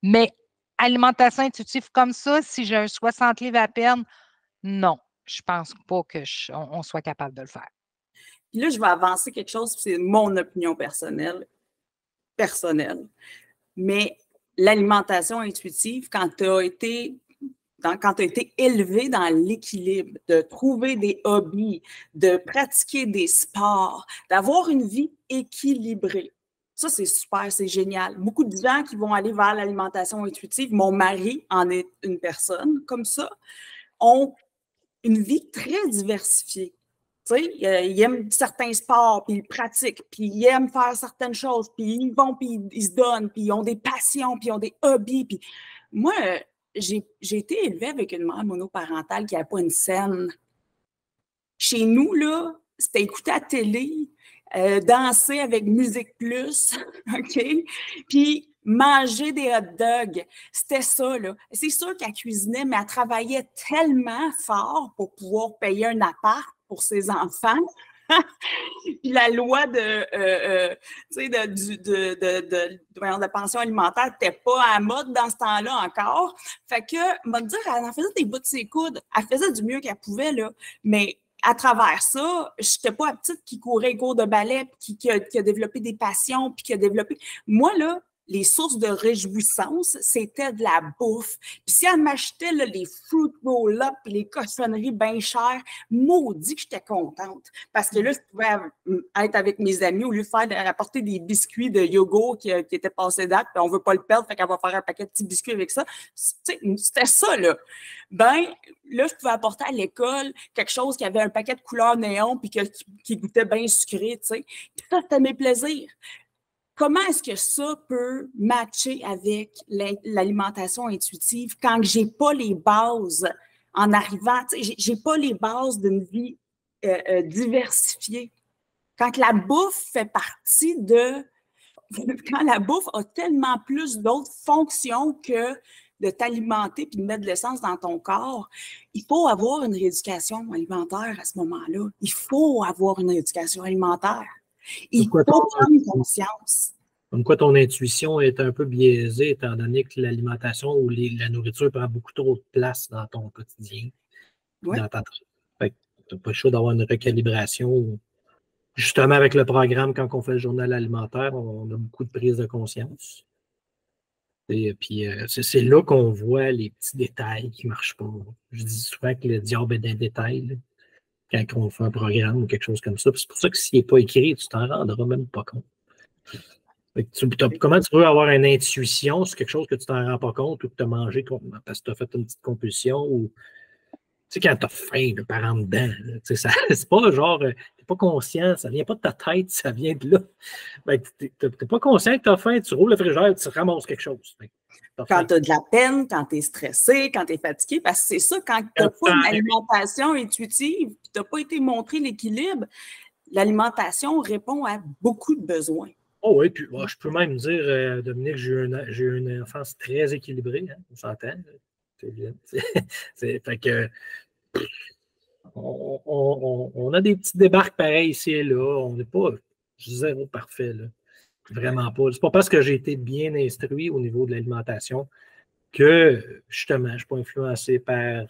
Speaker 5: Mais alimentation intuitive comme ça, si j'ai un 60 livres à perdre, non, je pense pas qu'on soit capable de le faire.
Speaker 1: Puis là, je vais avancer quelque chose, c'est mon opinion personnelle. Mais l'alimentation intuitive, quand tu as été élevé dans l'équilibre, de trouver des hobbies, de pratiquer des sports, d'avoir une vie équilibrée. Ça, c'est super, c'est génial. Beaucoup de gens qui vont aller vers l'alimentation intuitive, mon mari en est une personne comme ça, ont une vie très diversifiée. Tu sais, ils aiment certains sports, puis ils pratiquent, puis ils aiment faire certaines choses, puis ils vont, puis ils se donnent, puis ils ont des passions, puis ils ont des hobbies. Puis moi, j'ai été élevée avec une mère monoparentale qui n'avait pas une scène. Chez nous, là, c'était écouter la télé, danser avec Musique Plus, OK? Puis manger des hot dogs. C'était ça, là. C'est sûr qu'elle cuisinait, mais elle travaillait tellement fort pour pouvoir payer un appart pour ses enfants. Puis la loi de pension alimentaire n'était pas à la mode dans ce temps-là encore. Fait que, on va te dire, elle en faisait des bouts de ses coudes. Elle faisait du mieux qu'elle pouvait, là. Mais à travers ça, je n'étais pas la petite qui courait les cours de ballet, qui a développé des passions, puis qui a développé... Moi, là, les sources de réjouissance, c'était de la bouffe. Puis si elle m'achetait là, les fruit roll-up et les cochonneries bien chères, maudit que j'étais contente. Parce que là, je pouvais être avec mes amis au lieu de apporter des biscuits de yogourt qui étaient passés date, puis on ne veut pas le perdre, fait qu'elle va faire un paquet de petits biscuits avec ça. C'était ça, là. Ben, là, je pouvais apporter à l'école quelque chose qui avait un paquet de couleurs néon puis qui goûtait bien sucré, tu sais. Puis ça, c'était mes plaisirs. Comment est-ce que ça peut matcher avec l'alimentation intuitive quand je n'ai pas les bases en arrivant, je n'ai pas les bases d'une vie diversifiée? Quand la bouffe fait partie quand la bouffe a tellement plus d'autres fonctions que de t'alimenter puis de mettre de l'essence dans ton corps, il faut avoir une rééducation alimentaire à ce moment-là. Il faut avoir une rééducation alimentaire. Il faut prendre conscience.
Speaker 3: Comme quoi ton intuition est un peu biaisée étant donné que l'alimentation ou la nourriture prend beaucoup trop de place dans ton quotidien.
Speaker 1: Oui.
Speaker 3: Dans fait que tu n'as pas le choix d'avoir une recalibration. Justement, avec le programme, quand on fait le journal alimentaire, on a beaucoup de prise de conscience. Et puis, c'est là qu'on voit les petits détails qui ne marchent pas. Je dis souvent que le diable est dans les détails. Là. Quand on fait un programme ou quelque chose comme ça. C'est pour ça que s'il n'est pas écrit, tu t'en rendras même pas compte. Comment tu peux avoir une intuition sur quelque chose que tu t'en rends pas compte ou que tu as mangé parce que tu as fait une petite compulsion ou tu sais, quand tu as faim, le par en dedans, c'est pas genre, tu n'es pas conscient, ça vient pas de ta tête, ça vient de là. Tu n'es pas conscient que tu as faim, tu roules le frigidaire, tu ramasses quelque chose.
Speaker 1: Quand tu as de la peine, quand tu es stressé, quand tu es fatigué, parce que c'est ça, quand tu n'as pas une alimentation intuitive, puis tu n'as pas été montré l'équilibre, l'alimentation répond à beaucoup de besoins.
Speaker 3: Oh oui, puis je peux même dire, Dominique, j'ai eu une enfance très équilibrée, hein, on s'entend. C'est bien. Fait que on a des petits débarques pareils ici et là. On n'est pas zéro parfait, là. Vraiment pas. C'est pas parce que j'ai été bien instruit au niveau de l'alimentation que, justement, je ne suis pas influencé par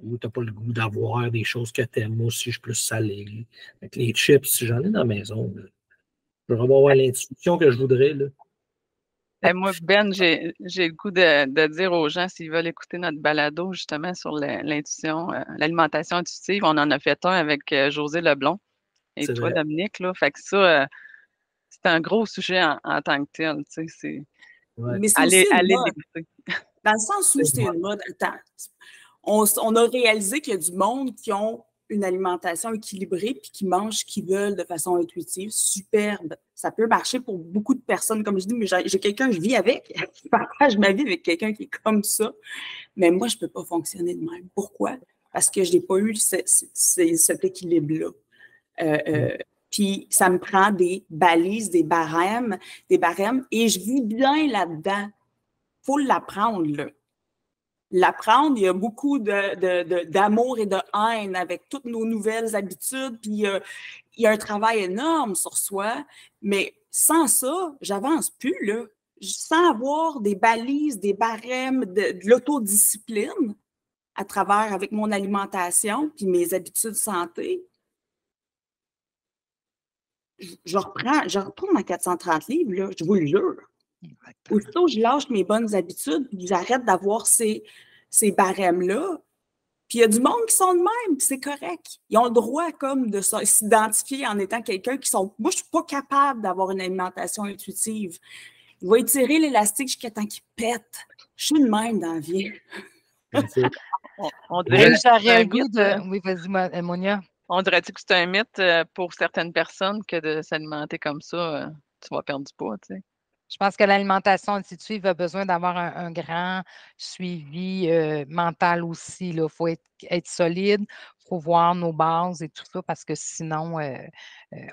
Speaker 3: ou tu n'as pas le goût d'avoir des choses que tu aimes. Moi aussi, je suis plus salé. Avec les chips, si j'en ai dans la maison, là, je vais avoir l'intuition que je voudrais. Là.
Speaker 2: Et moi, Ben, j'ai le goût de dire aux gens s'ils veulent écouter notre balado justement sur l'intuition, l'alimentation intuitive. On en a fait un avec José Leblond et toi, vrai. Dominique. Là. Fait que ça, c'est un gros sujet en tant que tel. Tu sais,
Speaker 1: Mais c'est allez l'écouter. Dans le sens où c'est une mode. Attends, on a réalisé qu'il y a du monde qui ont une alimentation équilibrée puis qui mangent ce qu'ils veulent de façon intuitive. Superbe. Ça peut marcher pour beaucoup de personnes. Comme je dis, mais j'ai quelqu'un que je vis avec. Je partage ma vie avec quelqu'un qui est comme ça. Mais moi, je ne peux pas fonctionner de même. Pourquoi? Parce que je n'ai pas eu cet équilibre-là. Puis ça me prend des balises, des barèmes, et je vis bien là-dedans. Il faut l'apprendre, là. L'apprendre, il y a beaucoup d'amour et de haine avec toutes nos nouvelles habitudes, puis il y a un travail énorme sur soi, mais sans ça, j'avance plus, là. Sans avoir des balises, des barèmes, de l'autodiscipline à travers avec mon alimentation puis mes habitudes de santé, je retourne à 430 livres, là, je vous le jure. Aussitôt, je lâche mes bonnes habitudes, puis j'arrête d'avoir ces barèmes-là. Puis il y a du monde qui sont de même, puis c'est correct. Ils ont le droit comme de s'identifier en étant quelqu'un qui sont... Moi, je ne suis pas capable d'avoir une alimentation intuitive. Il va étirer l'élastique jusqu'à temps qu'il pète. Je suis de même dans la vie.
Speaker 2: On dirait
Speaker 5: j'aurais le goût de... Oui, vas-y, Monia.
Speaker 2: On dirait-tu que c'est un mythe pour certaines personnes que de s'alimenter comme ça, tu vas perdre du poids, tu sais?
Speaker 5: Je pense que l'alimentation intuitive a besoin d'avoir un grand suivi mental aussi. Il faut être solide, il faut voir nos bases et tout ça, parce que sinon,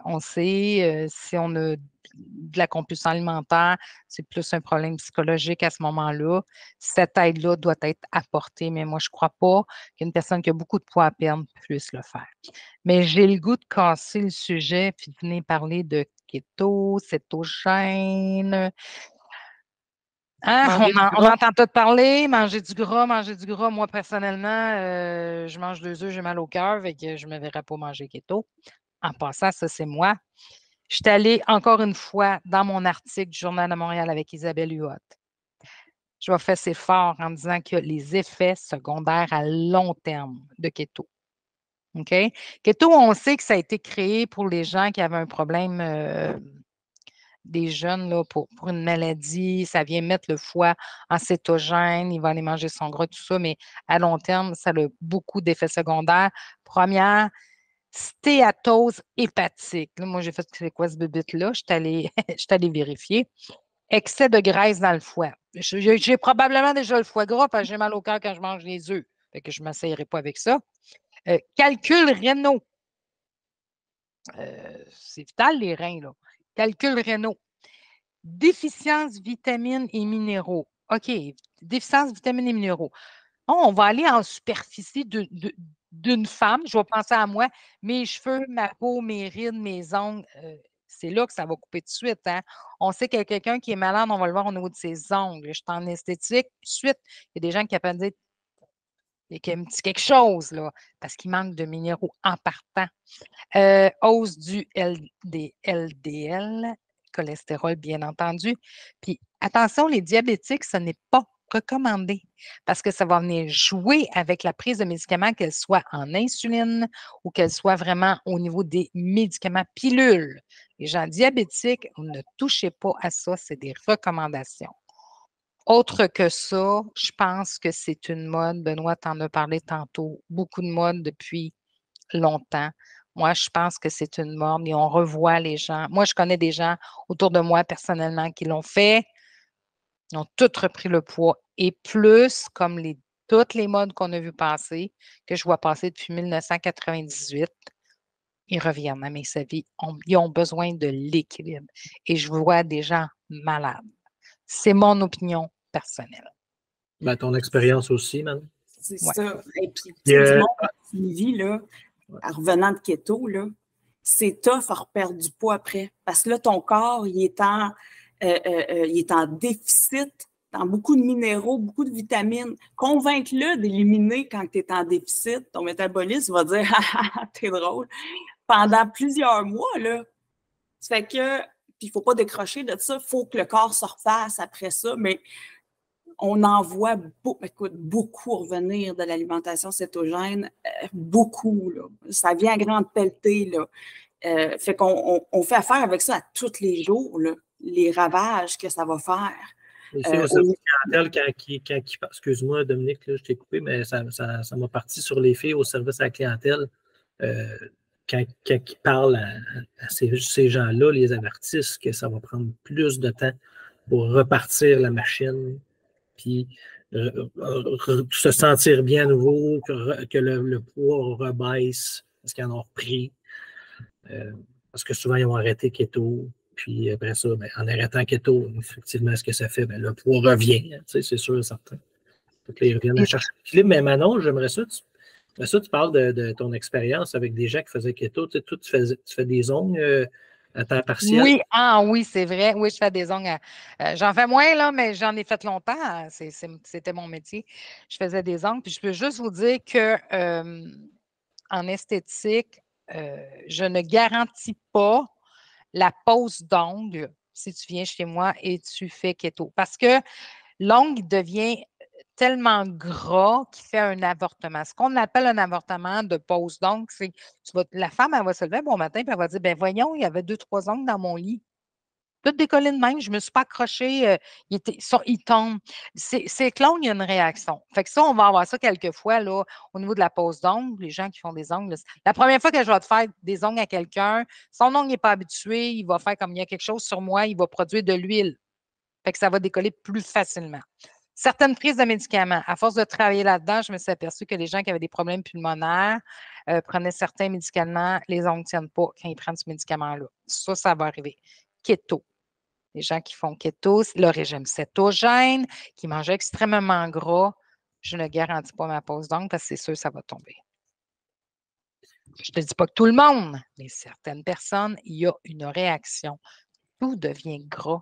Speaker 5: on sait, si on a de la compulsion alimentaire, c'est plus un problème psychologique à ce moment-là. Cette aide-là doit être apportée, mais moi, je ne crois pas qu'une personne qui a beaucoup de poids à perdre puisse le faire. Mais j'ai le goût de casser le sujet puis de venir parler de keto, cétogène. Hein? On entend tout parler, manger du gras. Moi, personnellement, je mange 2 œufs, j'ai mal au cœur, et que je ne me verrais pas manger keto. En passant, ça, c'est moi. Je suis allée encore une fois dans mon article du Journal de Montréal avec Isabelle Huot. Je vais faire c'est fort en disant qu'il y a les effets secondaires à long terme de keto. OK? Keto, on sait que ça a été créé pour les gens qui avaient un problème, des jeunes, là, pour une maladie. Ça vient mettre le foie en cétogène. Il va aller manger son gras, tout ça, mais à long terme, ça a beaucoup d'effets secondaires. Première, stéatose hépatique. Là, moi, j'ai fait c'est quoi ce bébite-là? Je suis allée vérifier. Excès de graisse dans le foie. J'ai probablement déjà le foie gras parce que j'ai mal au cœur quand je mange les œufs. Fait que je ne m'essayerai pas avec ça. Calculs rénaux. C'est vital, les reins, là. Calculs rénaux. Déficience vitamines et minéraux. OK, déficience vitamines et minéraux. On va aller en superficie d'une femme. Je vais penser à moi, mes cheveux, ma peau, mes rides, mes ongles. C'est là que ça va couper de suite. Hein? On sait qu'il y a quelqu'un qui est malade, on va le voir au niveau de ses ongles. Je suis en esthétique. Tout de suite, il y a des gens qui appellent dire il y a un petit quelque chose, là, parce qu'il manque de minéraux en partant. Hausse du LDL, cholestérol, bien entendu. Puis attention, les diabétiques, ce n'est pas recommandé parce que ça va venir jouer avec la prise de médicaments, qu'elle soit en insuline ou qu'elle soit vraiment au niveau des médicaments pilules. Les gens diabétiques, ne touchez pas à ça, c'est des recommandations. Autre que ça, je pense que c'est une mode. Benoît t'en a parlé tantôt. Beaucoup de mode depuis longtemps. Moi, je pense que c'est une mode et on revoit les gens. Moi, je connais des gens autour de moi personnellement qui l'ont fait. Ils ont tous repris le poids et plus, comme toutes les modes qu'on a vues passer, que je vois passer depuis 1998, ils reviennent à mes avis. Ils ont besoin de l'équilibre. Et je vois des gens malades. C'est mon opinion personnelle.
Speaker 3: Ben, ton expérience aussi, man.
Speaker 1: C'est ça. Et puis, du monde suivi, là, en revenant de keto, là, c'est tough à reperdre du poids après. Parce que là, ton corps, il est en déficit dans beaucoup de minéraux, beaucoup de vitamines. Convainc-le d'éliminer quand tu es en déficit. Ton métabolisme va dire « Ah, t'es drôle » pendant plusieurs mois, là. Ça fait que, puis il ne faut pas décrocher de ça, il faut que le corps se refasse après ça, mais on en voit beaucoup revenir de l'alimentation cétogène, beaucoup, là. Ça vient à grande pelletée, là. Fait qu'on fait affaire avec ça à tous les jours, là, les ravages que ça va faire.
Speaker 3: Ici, au service clientèle, excuse-moi, Dominique, là, je t'ai coupé, mais ça m'a parti sur les filles au service à la clientèle. Quand ils parlent à ces gens-là, les avertissent que ça va prendre plus de temps pour repartir la machine, puis se sentir bien à nouveau, que le poids rebaisse parce qu'ils en ont repris. Parce que souvent, ils ont arrêté keto. Puis après ça, ben, en arrêtant keto, effectivement, ce que ça fait, ben, le poids revient. C'est sûr et certain. Donc, là, ils reviennent à chercher l'équilibre. Mais Manon, j'aimerais ça. Tu parles de ton expérience avec des gens qui faisaient keto. Tu fais des ongles à temps partiel?
Speaker 5: Oui, oui, c'est vrai. Oui, je fais des ongles. J'en fais moins, là, mais j'en ai fait longtemps. C'était mon métier. Je faisais des ongles. Puis je peux juste vous dire que en esthétique, je ne garantis pas la pose d'ongles si tu viens chez moi et tu fais keto. Parce que l'ongle devient tellement gras qu'il fait un avortement. Ce qu'on appelle un avortement de pose d'ongles, c'est la femme, elle va se lever bon matin et elle va dire, ben voyons, il y avait 2, 3 ongles dans mon lit. Tout décollé de même, je ne me suis pas accrochée, il tombe. C'est que l'ongle, il y a une réaction. Fait que ça, on va avoir ça quelques fois là, au niveau de la pose d'ongles, les gens qui font des ongles. La première fois que je vais te faire des ongles à quelqu'un, son ongle n'est pas habitué, il va faire comme il y a quelque chose sur moi, il va produire de l'huile. Fait que ça va décoller plus facilement. Certaines prises de médicaments, à force de travailler là-dedans, je me suis aperçue que les gens qui avaient des problèmes pulmonaires prenaient certains médicaments, les ongles ne tiennent pas quand ils prennent ce médicament-là. Ça va arriver. Keto. Les gens qui font keto, le régime cétogène, qui mangent extrêmement gras, je ne garantis pas ma pose d'ongles parce que c'est sûr que ça va tomber. Je ne te dis pas que tout le monde, mais certaines personnes, il y a une réaction. Tout devient gras.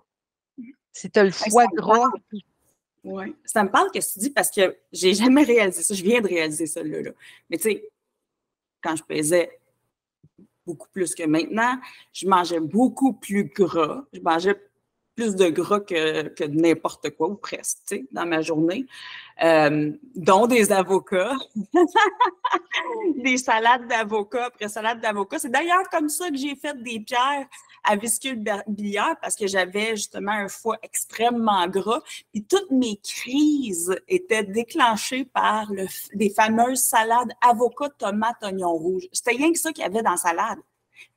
Speaker 5: Si tu as le foie gras.
Speaker 1: Oui, ça me parle que tu dis parce que j'ai jamais réalisé ça. Je viens de réaliser ça là. Mais tu sais, quand je pesais beaucoup plus que maintenant, je mangeais beaucoup plus gras. Je mangeais plus de gras que de n'importe quoi, ou presque, tu sais, dans ma journée. Dont des avocats, des salades d'avocats après salade d'avocats. C'est d'ailleurs comme ça que j'ai fait des pierres à vésicule biliaire parce que j'avais justement un foie extrêmement gras. Puis toutes mes crises étaient déclenchées par des fameuses salades avocat, tomate, oignon rouge. C'était rien que ça qu'il y avait dans la salade.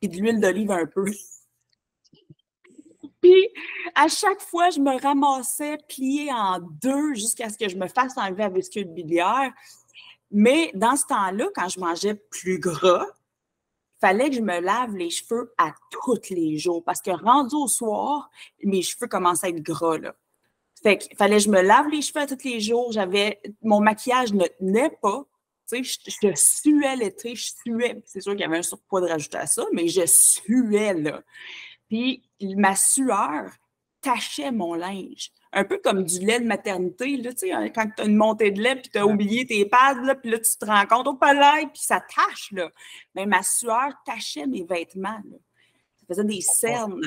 Speaker 1: Puis de l'huile d'olive un peu. Puis, à chaque fois, je me ramassais pliée en deux jusqu'à ce que je me fasse enlever la vésicule biliaire. Mais dans ce temps-là, quand je mangeais plus gras, il fallait que je me lave les cheveux à tous les jours parce que rendu au soir, mes cheveux commençaient à être gras, là. Fait qu'il fallait que je me lave les cheveux à tous les jours. Mon maquillage ne tenait pas. Tu sais, je suais l'été, je suais. C'est sûr qu'il y avait un surpoids de rajouter à ça, mais je suais, là. Puis ma sueur tachait mon linge. Un peu comme du lait de maternité, là, tu sais, quand tu as une montée de lait, puis tu as oublié tes pads, là, puis là, tu te rends compte au palais, puis ça tache, là. Mais ma sueur tachait mes vêtements, là. Ça faisait des cernes.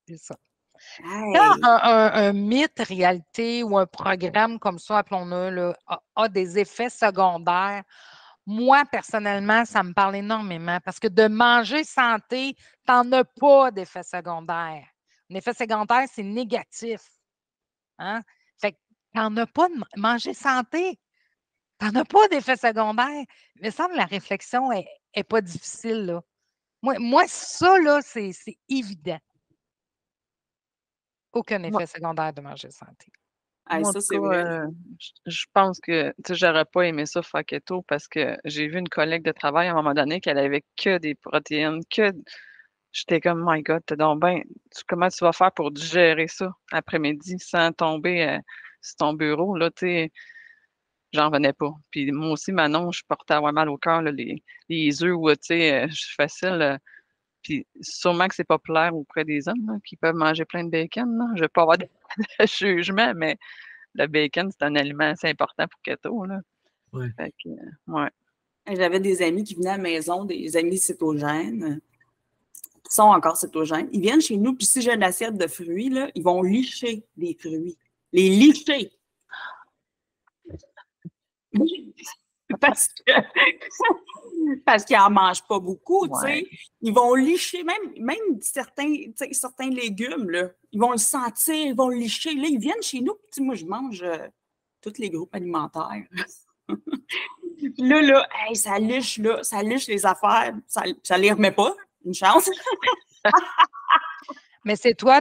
Speaker 5: C'est ça.
Speaker 1: Hey.
Speaker 5: Quand un mythe, réalité ou un programme comme ça, appelons-le, a des effets secondaires, moi, personnellement, ça me parle énormément parce que de manger santé, tu n'en as pas d'effet secondaire. Un effet secondaire, c'est négatif. Hein? Fait que tu n'en as pas de manger santé. Tu n'en as pas d'effet secondaire. Il me semble que la réflexion n'est pas difficile. Là. Moi, ça, là, c'est évident. Aucun effet secondaire de manger santé.
Speaker 1: Hey,
Speaker 2: Moi,
Speaker 1: ça,
Speaker 2: en
Speaker 1: c'est
Speaker 2: tout
Speaker 1: vrai.
Speaker 2: cas, je pense que j'aurais pas aimé ça faire keto parce que j'ai vu une collègue de travail à un moment donné qu'elle avait que des protéines, j'étais comme my God, t'es donc ben, comment tu vas faire pour digérer ça après-midi sans tomber sur ton bureau, là, tu sais, j'en revenais pas. Puis moi aussi, Manon, je portais à avoir mal au cœur, là, les œufs, tu sais, je suis facile. Puis sûrement que c'est populaire auprès des hommes là, qui peuvent manger plein de bacon. Là. Je ne vais pas avoir de jugement, mais le bacon, c'est un aliment assez important pour keto. Là.
Speaker 3: Ouais.
Speaker 2: Fait que, ouais.
Speaker 1: J'avais des amis qui venaient à la maison, des amis cétogènes, qui sont encore cétogènes. Ils viennent chez nous, puis si j'ai une assiette de fruits, là, ils vont licher des fruits. Les licher! Parce qu'ils n'en mangent pas beaucoup, tu sais. Ils vont licher, même certains légumes, là, ils vont le sentir, ils vont le licher. Là, ils viennent chez nous, puis moi, je mange tous les groupes alimentaires. là, hey, ça liche les affaires, ça les remet pas, une chance.
Speaker 5: Mais c'est toi,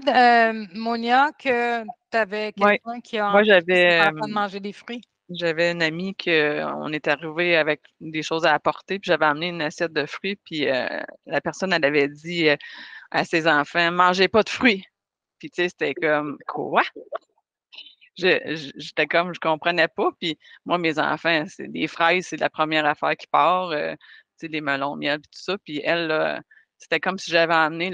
Speaker 5: Monia, que tu avais quelqu'un qui a
Speaker 2: envie
Speaker 5: de manger des fruits?
Speaker 2: J'avais une amie qu'on est arrivé avec des choses à apporter, puis j'avais amené une assiette de fruits, puis la personne, elle avait dit à ses enfants, mangez pas de fruits. Puis tu sais, c'était comme, quoi? J'étais comme, je comprenais pas. Puis moi, mes enfants, c'est des fraises, c'est la première affaire qui part. Tu sais, les melons, miel, puis tout ça. Puis elle, là, c'était comme si j'avais amené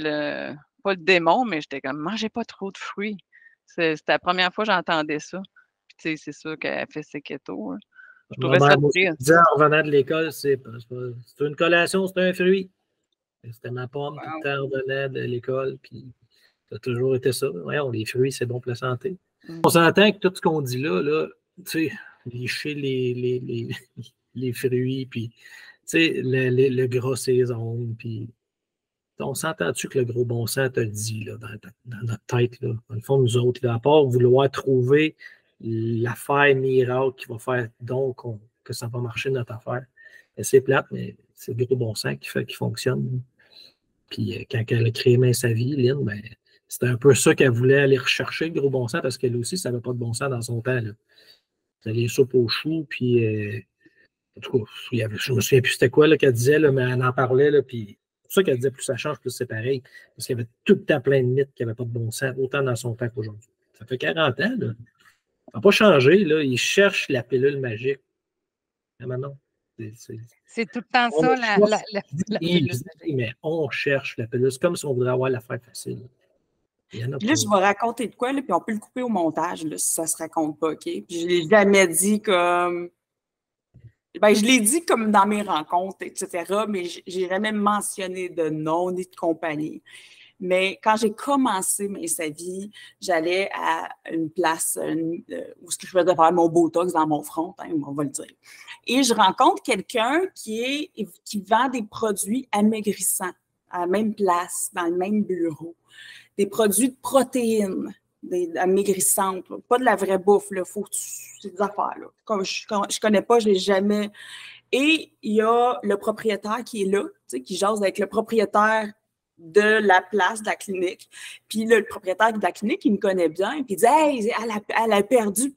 Speaker 2: pas le démon, mais j'étais comme, mangez pas trop de fruits. C'était la première fois que j'entendais ça. Puis, tu sais, c'est sûr qu'elle fait ses ketos. Hein. Je trouvais ça triste.
Speaker 3: Disais en revenant de l'école, c'est une collation, c'est un fruit. C'était ma pomme, tout le temps, on revenait de l'école, puis ça a toujours été ça. Voyons, les fruits, c'est bon pour la santé. On s'entend que tout ce qu'on dit là, tu sais, licher les fruits, puis, tu sais, le gras saison, puis on s'entend-tu que le gros bon sens te le dit là, dans notre tête, là, dans le fond, nous autres, là, à part vouloir trouver l'affaire miracle qui va faire donc que ça va marcher notre affaire. C'est plate, mais c'est le gros bon sens qui fait qu'il fonctionne. Puis quand elle a créé Main sa vie, Lynn, ben, c'était un peu ça qu'elle voulait aller rechercher, le gros bon sens, parce qu'elle aussi, ça n'avait pas de bon sens dans son temps. C'était les soupes aux choux, puis en tout cas, je me souviens plus c'était quoi qu'elle disait, là, mais elle en parlait, là, puis c'est pour ça qu'elle disait plus ça change, plus c'est pareil. Parce qu'il y avait tout le temps plein de mythes qui n'avaient pas de bon sens, autant dans son temps qu'aujourd'hui. Ça fait 40 ans, là. Ça n'a pas changé, là. Ils cherchent la pilule magique. Mais maintenant,
Speaker 5: c'est tout le temps ça, la pilule magique.
Speaker 3: Mais on cherche la pilule. C'est comme si on voudrait avoir l'affaire facile.
Speaker 1: Puis là, je vais raconter de quoi, là, puis on peut le couper au montage, là, si ça se raconte pas, OK? Puis je l'ai jamais dit comme... Ben, je l'ai dit comme dans mes rencontres, etc., mais j'ai jamais mentionné de nom ni de compagnie. Mais quand j'ai commencé sa vie, j'allais à une place où je faisais faire mon Botox dans mon front, hein, on va le dire. Et je rencontre quelqu'un qui vend des produits amaigrissants à la même place, dans le même bureau. Des produits de protéines, amaigrissantes, là. Pas de la vraie bouffe, là. C'est des affaires, là. Comme je connais pas, je l'ai jamais. Et il y a le propriétaire qui est là, tu sais, qui jase avec le propriétaire de la place, de la clinique. Puis là, le propriétaire de la clinique, il me connaît bien, puis il dit « Hey, elle a perdu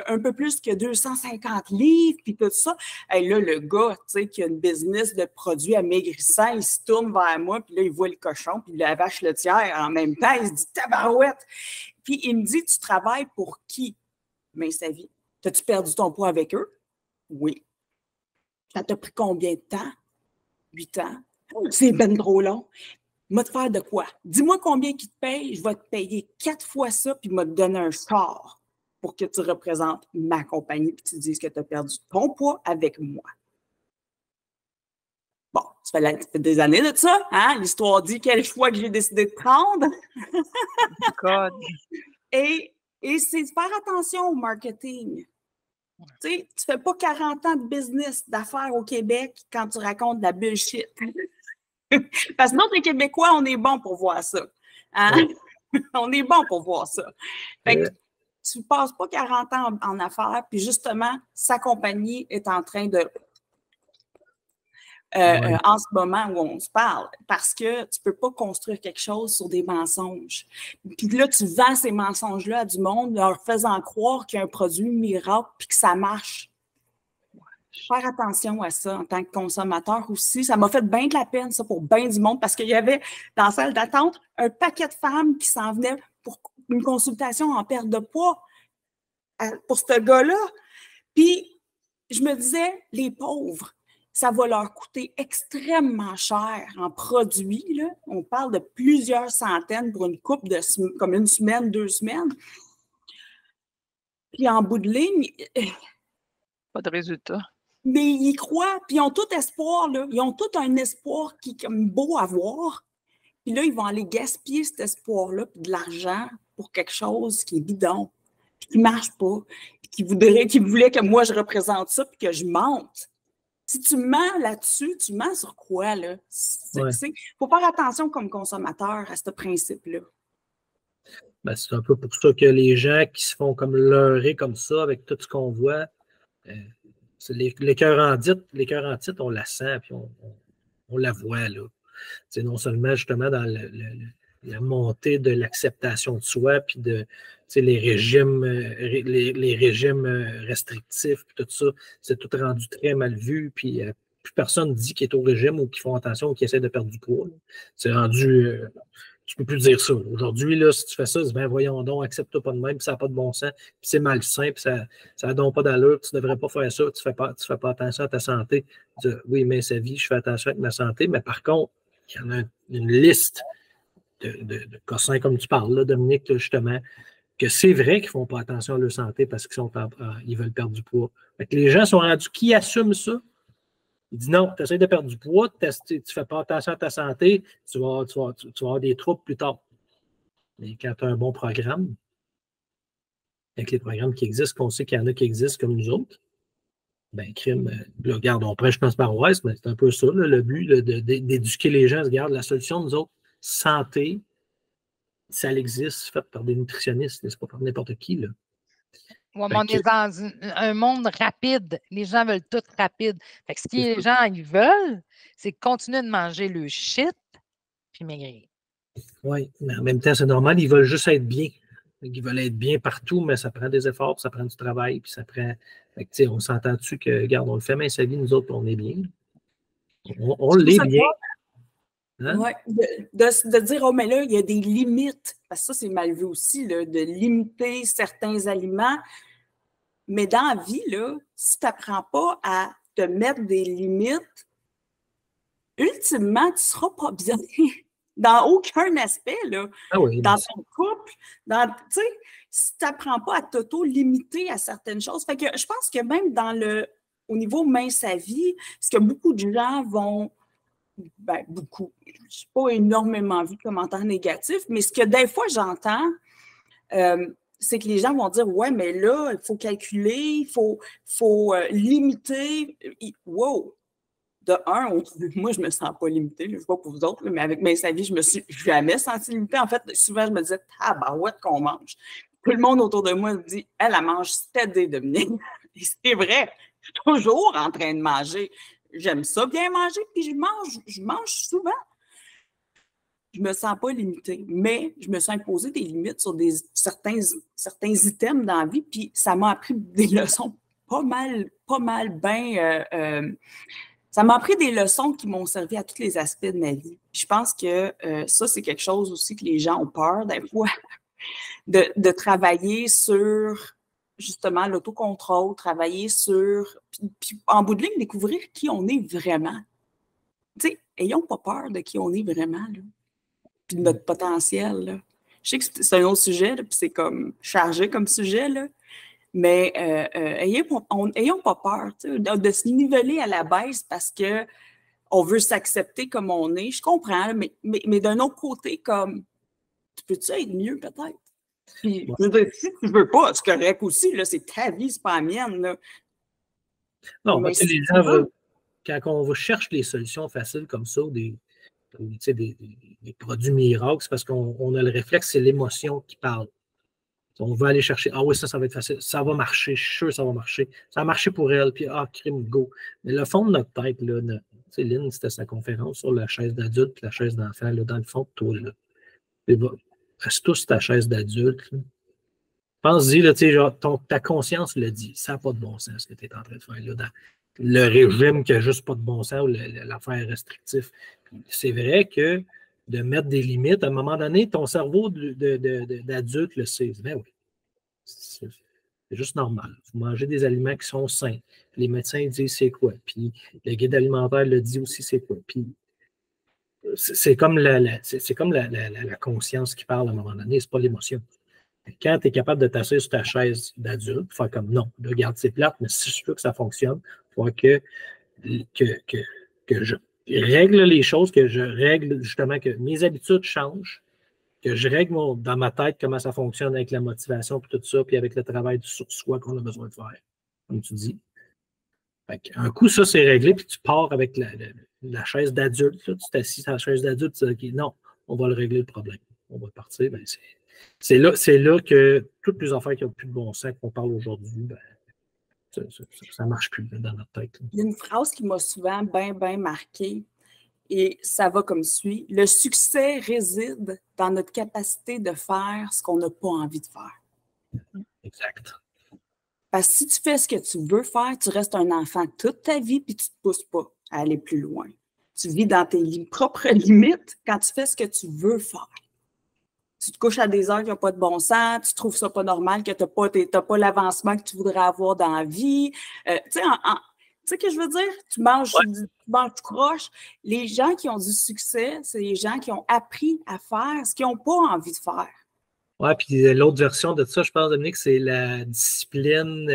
Speaker 1: un peu plus que 250 livres, puis tout ça. » Et là, le gars, tu sais, qui a une business de produits amaigrissants, il se tourne vers moi, puis là, il voit le cochon, puis la vache laitière en même temps, il se dit « Tabarouette! » Puis il me dit « Tu travailles pour qui? » Mais sa vie. « T'as-tu perdu ton poids avec eux? » Oui. « Ça t'a pris combien de temps? » 8 ans. « C'est ben trop long. » M'a te faire de quoi? Dis-moi combien qu'ils te payent, je vais te payer 4 fois ça, puis m'a te donner un char pour que tu représentes ma compagnie, puis tu dises que tu as perdu ton poids avec moi. Bon, ça fait des années de ça, hein? L'histoire dit quel choix que j'ai décidé de prendre.
Speaker 2: God.
Speaker 1: Et c'est de faire attention au marketing. Tu sais, tu fais pas 40 ans de business, d'affaires au Québec quand tu racontes de la bullshit. Parce que nous, les Québécois, on est bons pour voir ça. Hein? On est bons pour voir ça. Fait que tu ne passes pas 40 ans en affaires, puis justement, sa compagnie est en train de... en ce moment où on se parle, parce que tu ne peux pas construire quelque chose sur des mensonges. Puis là, tu vends ces mensonges-là à du monde, leur faisant croire qu'il y a un produit miracle, puis que ça marche. Faire attention à ça en tant que consommateur aussi. Ça m'a fait bien de la peine, ça, pour bien du monde, parce qu'il y avait, dans la salle d'attente, un paquet de femmes qui s'en venaient pour une consultation en perte de poids pour ce gars-là. Puis, je me disais, les pauvres, ça va leur coûter extrêmement cher en produits, là. On parle de plusieurs centaines pour une couple de comme une semaine, 2 semaines. Puis, en bout de ligne...
Speaker 2: Pas de résultat.
Speaker 1: Mais ils y croient, puis ils ont tout espoir, là. Ils ont tout un espoir qui est comme beau à voir. Puis là, ils vont aller gaspiller cet espoir-là, puis de l'argent pour quelque chose qui est bidon, puis qui ne marche pas, puis qui voulait que moi, je représente ça, puis que je mente. Si tu mens là-dessus, tu mens sur quoi, là? Il faut faire attention comme consommateur à ce principe-là.
Speaker 3: Ben, c'est un peu pour ça que les gens qui se font comme leurrer comme ça avec tout ce qu'on voit... L'écœur en titre, on la sent, puis on la voit, là. C'est non seulement, justement, dans la montée de l'acceptation de soi, puis de les régimes restrictifs, puis tout ça, c'est tout rendu très mal vu, puis plus personne dit qu'il est au régime ou qui font attention ou qui essaie de perdre du poids. C'est rendu... tu ne peux plus dire ça. Aujourd'hui, là, si tu fais ça, ben voyons donc, accepte-toi pas de même, puis ça n'a pas de bon sens, puis c'est malsain, puis ça n'a donc pas d'allure, tu ne devrais pas faire ça, tu fais pas attention à ta santé. Oui, mais sa vie, je fais attention avec ma santé, mais par contre, y en a une liste de cossins, comme tu parles, là, Dominique, là, justement, que c'est vrai qu'ils ne font pas attention à leur santé parce qu'ils veulent perdre du poids. Fait que les gens sont rendus qui assument ça? Ils disent non, tu essaies de perdre du poids, tu ne fais pas attention à ta santé, tu vas avoir des troubles plus tard. Mais quand tu as un bon programme, avec les programmes qui existent, qu'on sait qu'il y en a qui existent comme nous autres, ben, crime, là, regarde, on prêche notre paroisse, mais c'est un peu ça, là, le but d'éduquer les gens. Regarde, la solution, nous autres, santé, ça existe, fait par des nutritionnistes, c'est pas par n'importe qui, là.
Speaker 5: Ouais, mais on est dans un monde rapide. Les gens veulent tout rapide. Fait que ce que les gens ils veulent, c'est continuer de manger le shit puis maigrir.
Speaker 3: Oui, mais en même temps, c'est normal, ils veulent juste être bien. Ils veulent être bien partout, mais ça prend des efforts, ça prend du travail, puis ça prend. Fait que, on s'entend-tu que, regarde, on le fait, mais sa vie, nous autres, on est bien. On l'est bien.
Speaker 1: Hein? Oui, de dire, oh, mais là, il y a des limites. Parce que ça, c'est mal vu aussi, là, de limiter certains aliments. Mais dans la vie, là, si tu n'apprends pas à te mettre des limites, ultimement, tu ne seras pas bien dans aucun aspect, là.
Speaker 3: Ah oui,
Speaker 1: dans ton couple, tu sais, si tu n'apprends pas à t'auto-limiter à certaines choses. Fait que je pense que même au niveau mince à vie, parce que beaucoup de gens vont, ben beaucoup, je n'ai pas énormément vu de commentaires négatifs, mais ce que des fois j'entends, c'est que les gens vont dire, ouais, mais là, il faut calculer, il faut limiter. Wow! De un, moi, je ne me sens pas limitée, je ne sais pas pour vous autres, là, mais avec mes avis, je ne me suis jamais sentie limitée. En fait, souvent, je me disais, tabarouette qu'on mange. Tout le monde autour de moi me dit, elle mange stédé, Dominique. Et c'est vrai, je suis toujours en train de manger. J'aime ça bien manger, puis je mange souvent. Je ne me sens pas limitée, mais je me suis imposé des limites sur certains items dans la vie, puis ça m'a appris des leçons pas mal bien. Ça m'a appris des leçons qui m'ont servi à tous les aspects de ma vie. Je pense que ça, c'est quelque chose aussi que les gens ont peur, des fois, de travailler sur, justement, l'autocontrôle, travailler sur, puis en bout de ligne, découvrir qui on est vraiment. Tu sais, ayons pas peur de qui on est vraiment, là, puis de notre potentiel, là. Je sais que c'est un autre sujet, là, puis c'est comme chargé comme sujet, là. Mais ayons pas peur de se niveler à la baisse parce qu'on veut s'accepter comme on est. Je comprends, mais d'un autre côté, comme, tu peux-tu être mieux peut-être? Puis, je veux dire, si tu veux pas, c'est correct aussi, là, c'est ta vie, c'est pas la mienne. Là.
Speaker 3: Non, mais les gens, quand on cherche les solutions faciles comme ça, des produits miracles, c'est parce qu'on a le réflexe, c'est l'émotion qui parle. On veut aller chercher, ah oui, ça va être facile, ça va marcher, je suis sûr que ça va marcher. Ça a marché pour elle, puis crime, go. Mais le fond de notre tête, là, Lynn, c'était sa conférence sur la chaise d'adulte et la chaise d'enfant, là, dans le fond de toi, là. Reste tous ta chaise d'adulte. Pense-y, là, genre, ta conscience le dit, ça n'a pas de bon sens ce que tu es en train de faire, là, dans le régime qui n'a juste pas de bon sens ou l'affaire restrictive. C'est vrai que de mettre des limites, à un moment donné, ton cerveau d'adulte le sait. Ben oui. C'est juste normal. Vous mangez des aliments qui sont sains. Les médecins disent c'est quoi. Puis le guide alimentaire le dit aussi c'est quoi. Puis c'est comme la conscience qui parle à un moment donné, c'est pas l'émotion. Quand tu es capable de t'asseoir sur ta chaise d'adulte, faire comme non, regarde, c'est plate, mais si je veux que ça fonctionne, il faut que je règle les choses, que je règle justement que mes habitudes changent, que je règle dans ma tête comment ça fonctionne avec la motivation et tout ça, puis avec le travail sur soi qu'on a besoin de faire, comme tu dis. Un coup, ça, c'est réglé, puis tu pars avec la chaise d'adulte. Tu t'assis sur la chaise d'adulte, tu dis, OK, non, on va le régler le problème. On va partir. Ben, c'est là que toutes les affaires qui n'ont plus de bon sens qu'on parle aujourd'hui, ben, ça ne marche plus dans notre tête.
Speaker 1: Il y a une phrase qui m'a souvent bien marquée. Et ça va comme suit. Le succès réside dans notre capacité de faire ce qu'on n'a pas envie de faire.
Speaker 3: Exact.
Speaker 1: Parce que si tu fais ce que tu veux faire, tu restes un enfant toute ta vie puis tu ne te pousses pas à aller plus loin. Tu vis dans tes propres limites quand tu fais ce que tu veux faire. Tu te couches à des heures qui n'ont pas de bon sens, tu trouves ça pas normal, que tu n'as pas l'avancement que tu voudrais avoir dans la vie. Tu sais, Tu sais ce que je veux dire? Tu manges tout croche. Les gens qui ont du succès, c'est les gens qui ont appris à faire ce qu'ils n'ont pas envie de faire.
Speaker 3: Oui, puis l'autre version de ça, je pense, Dominique, c'est la discipline,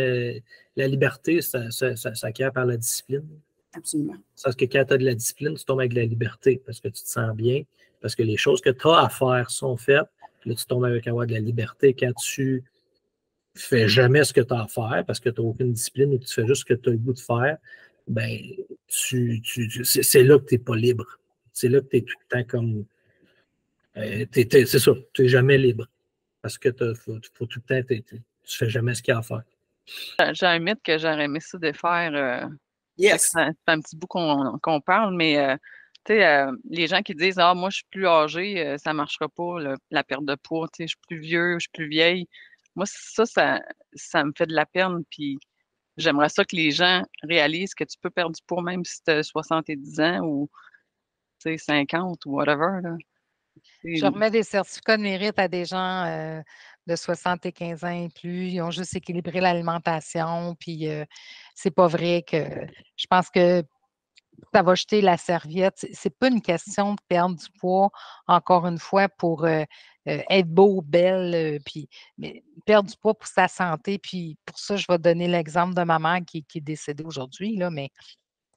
Speaker 3: la liberté, ça s'acquiert par la discipline.
Speaker 1: Absolument.
Speaker 3: Parce que quand tu as de la discipline, tu tombes avec de la liberté, parce que tu te sens bien, parce que les choses que tu as à faire sont faites, puis là, tu tombes avec avoir de la liberté quand tu fais jamais ce que tu as à faire, parce que tu n'as aucune discipline ou que tu fais juste ce que tu as le goût de faire, ben, c'est là que tu n'es pas libre. C'est là que tu es tout le temps comme... c'est ça, tu n'es jamais libre. Parce que faut tout le temps, tu fais jamais ce qu'il y a à faire.
Speaker 2: J'ai un mythe que j'aurais aimé ça défaire.
Speaker 1: Yes.
Speaker 2: Ça fait un petit bout qu'on parle, mais les gens qui disent moi, je suis plus âgée, ça ne marchera pas, la perte de poids, je suis plus vieux, je suis plus vieille. Moi, ça me fait de la peine. Puis j'aimerais ça que les gens réalisent que tu peux perdre du poids même si tu as 70 ans ou 50 ou whatever. Là.
Speaker 5: Je remets des certificats de mérite à des gens de 75 ans et plus. Ils ont juste équilibré l'alimentation. Puis c'est pas vrai que je pense que ça va jeter la serviette. C'est pas une question de perdre du poids, encore une fois, pour être beau, belle, mais perdre du poids pour sa santé. Puis pour ça, je vais donner l'exemple de ma mère qui est décédée aujourd'hui, là, mais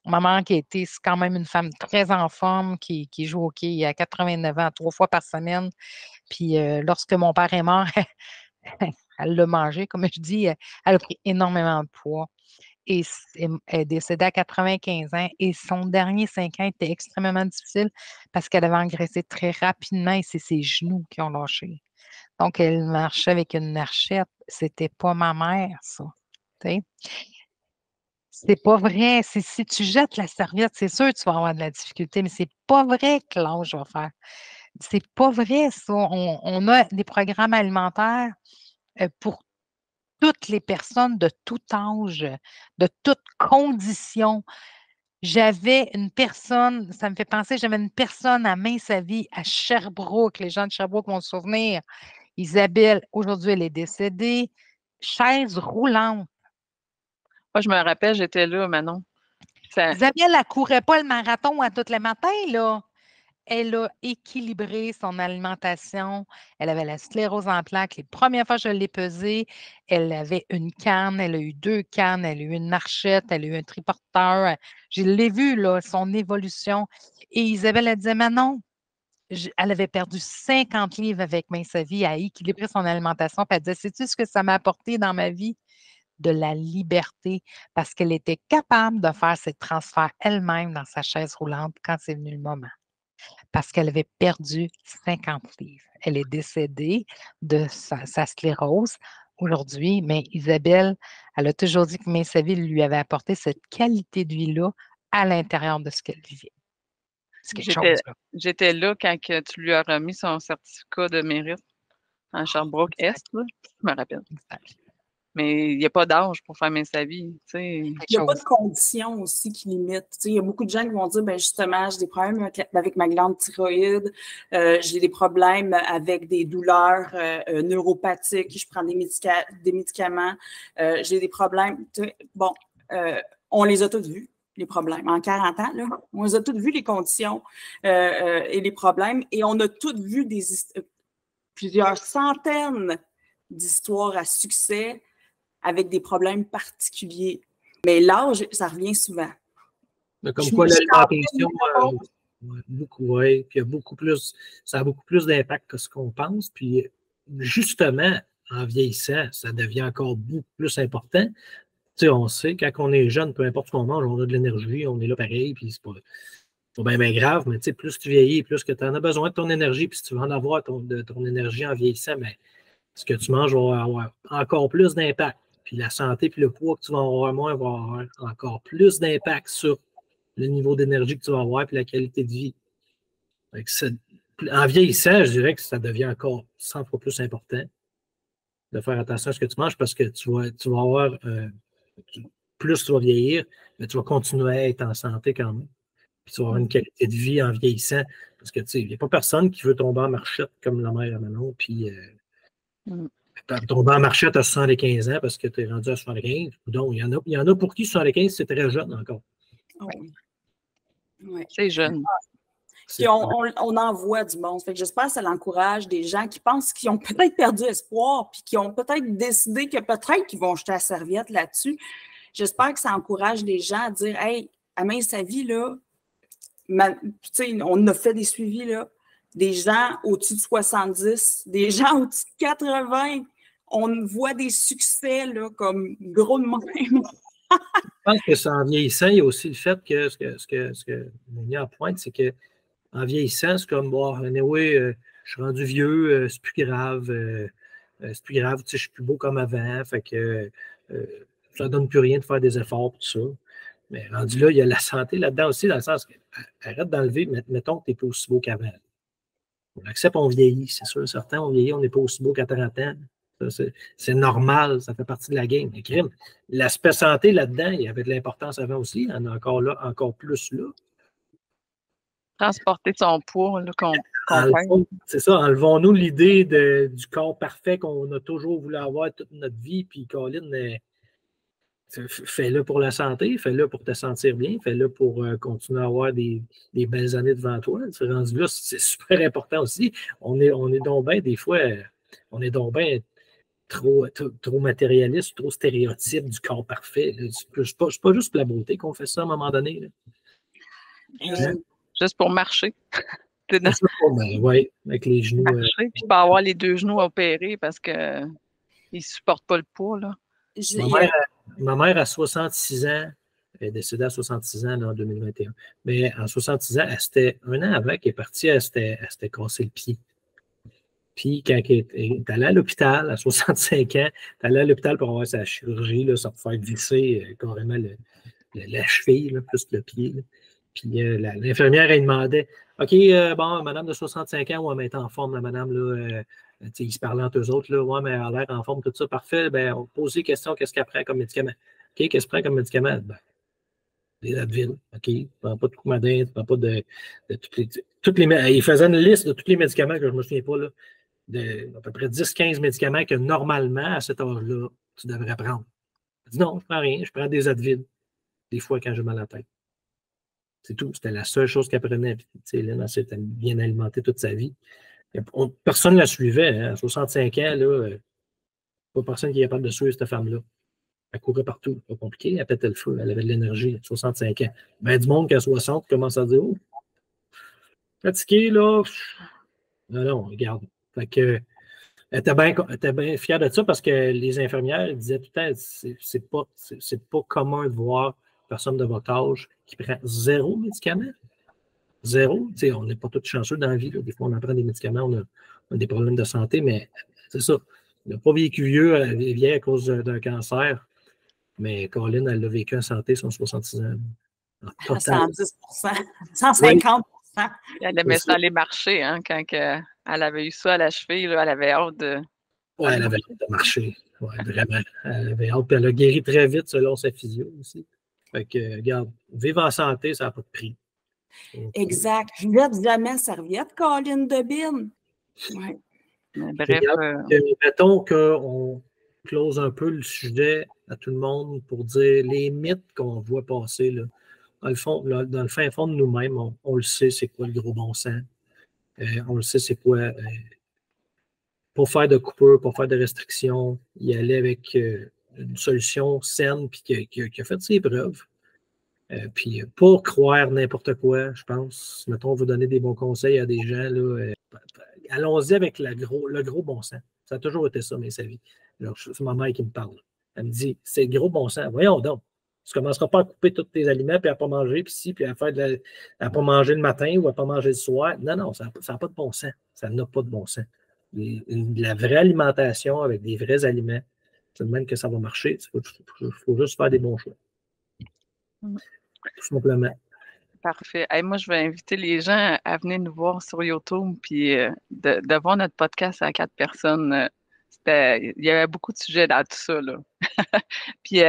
Speaker 5: ma mère qui a été c'est quand même une femme très en forme, qui joue au hockey à 89 ans, 3 fois par semaine. Puis lorsque mon père est mort, elle l'a mangé, comme je dis, elle a pris énormément de poids. Et elle est décédée à 95 ans. Et son dernier 5 ans était extrêmement difficile parce qu'elle avait engraissé très rapidement et c'est ses genoux qui ont lâché. Donc, elle marchait avec une marchette. C'était pas ma mère, ça. T'sais? C'est pas vrai. Si tu jettes la serviette, c'est sûr que tu vas avoir de la difficulté, mais c'est pas vrai que l'âge va faire. C'est pas vrai, ça. On a des programmes alimentaires pour toutes les personnes de tout âge, de toutes conditions. J'avais une personne, ça me fait penser, j'avais une personne à Main-sa-Vie, à Sherbrooke. Les gens de Sherbrooke vont se souvenir. Isabelle, aujourd'hui, elle est décédée. Chaise roulante.
Speaker 2: Moi, je me rappelle, j'étais là, Manon.
Speaker 5: Isabelle, elle ne courait pas le marathon à tous les matins, là. Elle a équilibré son alimentation. Elle avait la sclérose en plaques. Les premières fois que je l'ai pesée, elle avait une canne, elle a eu 2 cannes, elle a eu une marchette, elle a eu un triporteur. Je l'ai vu, là, son évolution. Et Isabelle, elle disait, Manon, elle avait perdu 50 livres avec Main sa vie à équilibrer son alimentation. Puis elle disait, sais-tu ce que ça m'a apporté dans ma vie? De la liberté, parce qu'elle était capable de faire ses transferts elle-même dans sa chaise roulante quand c'est venu le moment. Parce qu'elle avait perdu 50 livres. Elle est décédée de sa sclérose aujourd'hui, mais Isabelle, elle a toujours dit que Main sa vie lui avait apporté cette qualité de vie-là à l'intérieur de ce qu'elle vivait. C'est quelque chose, là.
Speaker 2: J'étais là quand que tu lui as remis son certificat de mérite en Sherbrooke-Est, je me rappelle.
Speaker 5: Exact.
Speaker 2: Mais il n'y a pas d'âge pour faire Main sa vie. Il
Speaker 1: n'y a pas de conditions aussi qui limitent. Il y a beaucoup de gens qui vont dire, ben justement, j'ai des problèmes avec ma glande thyroïde, j'ai des problèmes avec des douleurs neuropathiques, je prends des médicaments, j'ai des problèmes. Bon, on les a tous vus, les problèmes. En 40 ans, là, on les a tous vus, les conditions et les problèmes, et on a tous vu plusieurs centaines d'histoires à succès avec des problèmes particuliers. Mais l'âge, ça revient souvent.
Speaker 3: Mais comme quoi, l'alimentation, beaucoup, ouais, puis ça a beaucoup plus d'impact que ce qu'on pense. Puis justement, en vieillissant, ça devient encore beaucoup plus important. Tu sais, on sait, quand on est jeune, peu importe ce qu'on mange, on a de l'énergie, on est là pareil, puis c'est pas bien grave, mais tu sais, plus tu vieillis, plus que tu en as besoin de ton énergie, puis si tu veux en avoir de ton énergie en vieillissant, mais ce que tu manges va avoir encore plus d'impact. Puis la santé puis le poids que tu vas avoir moins va avoir encore plus d'impact sur le niveau d'énergie que tu vas avoir puis la qualité de vie. En vieillissant, je dirais que ça devient encore 100 fois plus important de faire attention à ce que tu manges parce que tu vas avoir, plus tu vas vieillir, mais tu vas continuer à être en santé quand même. Puis tu vas avoir une qualité de vie en vieillissant parce que, tu sais, il n'y a pas personne qui veut tomber en marchette comme la mère à Manon. Puis, Tomber en marché, tu as 75 ans parce que tu es rendu à 75. Donc, il y en a pour qui 75, c'est très jeune encore.
Speaker 1: Oh, oui. Ouais.
Speaker 2: C'est jeune.
Speaker 1: Puis on en voit du monde. Fait que j'espère que ça l'encourage des gens qui pensent qu'ils ont peut-être perdu espoir puis qui ont peut-être décidé que peut-être qu'ils vont jeter la serviette là-dessus. J'espère que ça encourage les gens à dire « Hey, à Mince sa vie, là, on a fait des suivis, là, des gens au-dessus de 70, des gens au-dessus de 80, on voit des succès là, comme gros de même.
Speaker 3: Je pense que c'est en vieillissant, il y a aussi le fait que ce que Monia pointe, c'est qu'en vieillissant, c'est comme, bon, anyway, je suis rendu vieux, c'est plus grave, je suis plus beau comme avant, fait que ça ne donne plus rien de faire des efforts, tout ça. Mais rendu là, il y a la santé là-dedans aussi, dans le sens que arrête d'enlever, mettons que tu n'es pas aussi beau qu'avant. On accepte, on vieillit, c'est sûr, certains, on vieillit, on n'est pas aussi beau qu'à 30 ans. C'est normal, ça fait partie de la game. L'aspect santé là-dedans, il y avait de l'importance avant aussi, il y en a encore là, encore plus là.
Speaker 2: Transporter son poids, là,
Speaker 3: c'est ça, enlevons-nous l'idée du corps parfait qu'on a toujours voulu avoir toute notre vie, puis Colin, fais-le pour la santé, fais-le pour te sentir bien, fais-le pour continuer à avoir des belles années devant toi. Rendu là, c'est super important aussi. On est donc bien, des fois, on est donc bien trop matérialiste, trop stéréotype du corps parfait. C'est pas juste pour la beauté qu'on fait ça à un moment donné.
Speaker 2: Juste pour marcher.
Speaker 3: Oui, avec les genoux.
Speaker 2: Marcher, puis pas avoir les 2 genoux opérés parce qu'ils ne supportent pas le poids. Là.
Speaker 3: Ma mère, à 66 ans, elle est décédée à 66 ans là, en 2021. Mais en 66 ans, c'était un an avant qu'elle est partie, elle s'était cassé le pied. Puis quand elle est allée à l'hôpital, à 65 ans, elle est allée à l'hôpital pour avoir sa chirurgie, là, ça faire visser carrément la cheville, là, plus que le pied. Là. Puis l'infirmière, elle demandait OK, bon, madame de 65 ans, ouais, mais elle est en forme, la madame, là. Ils se parlaient entre eux autres, là, ouais, mais elle a l'air en forme, tout ça, parfait. Ben, on pose des questions, qu'est-ce qu'elle prend comme médicament? OK, qu'est-ce qu'elle prend comme médicament? Ben, des Advil, OK, ne prend pas de Coumadin, ne prend pas de toutes les. Il faisait une liste de tous les médicaments que je ne me souviens pas, là, à peu près 10-15 médicaments que normalement, à cet âge-là, tu devrais prendre. Elle dit non, je ne prends rien, je prends des Advil, des fois quand j'ai mal à la tête. C'est tout. C'était la seule chose qu'elle prenait. Hélène, elle s'était bien alimentée toute sa vie. Personne ne la suivait. Hein. À 65 ans, là, pas personne qui est capable de suivre cette femme-là. Elle courait partout. Pas compliqué. Elle pétait le feu. Elle avait de l'énergie. 65 ans. Ben, du monde qu'à 60 commence à dire oh, fatigué, là. Non, non, regarde. Fait que, elle était bien fière de ça parce que les infirmières disaient tout le temps c'est pas commun de voir une personne de votre âge qui prend 0 médicament. 0. T'sais, on n'est pas tous chanceux dans la vie. Là. Des fois, on en prend des médicaments, on a des problèmes de santé, mais c'est ça. On n'a pas vécu vieille à cause d'un cancer, mais Colin, elle l'a vécu en santé, son 66 ans.
Speaker 1: À 110 150 oui.
Speaker 2: Elle aimait ça aller marcher hein, quand elle avait eu ça à la cheville. Là, elle avait hâte de.
Speaker 3: Oui, elle avait hâte de marcher. Oui, vraiment. Elle avait hâte. Puis elle a guéri très vite selon sa physio aussi. Fait que, regarde, vivre en santé, ça n'a pas de prix.
Speaker 1: Exact. Je ne lève jamais serviette, Colin de Bin. Ouais.
Speaker 2: Bref.
Speaker 3: Mettons qu'on close un peu le sujet à tout le monde pour dire les mythes qu'on voit passer. Là. Dans le fin fond de nous-mêmes, on le sait, c'est quoi le gros bon sens. On le sait, c'est quoi. Pour faire de coupure, pour faire de restrictions, y aller avec une solution saine puis qui a fait ses preuves. Puis pour croire n'importe quoi, je pense, mettons, on veut donner des bons conseils à des gens, là, allons-y avec le gros bon sens. Ça a toujours été ça, mais sa vie. C'est ma mère qui me parle. Elle me dit, c'est le gros bon sens. Voyons donc. Tu ne commenceras pas à couper tous tes aliments, puis à ne pas manger, puis puis à ne pas manger le matin ou à ne pas manger le soir. Non, non, ça n'a pas de bon sens. Ça n'a pas de bon sens. La vraie alimentation avec des vrais aliments, c'est le même que ça va marcher. Il faut juste faire des bons choix. Tout simplement.
Speaker 2: Parfait. Hey, moi, je vais inviter les gens à venir nous voir sur YouTube puis de voir notre podcast à 4 personnes. Il y avait beaucoup de sujets dans tout ça. Là. Puis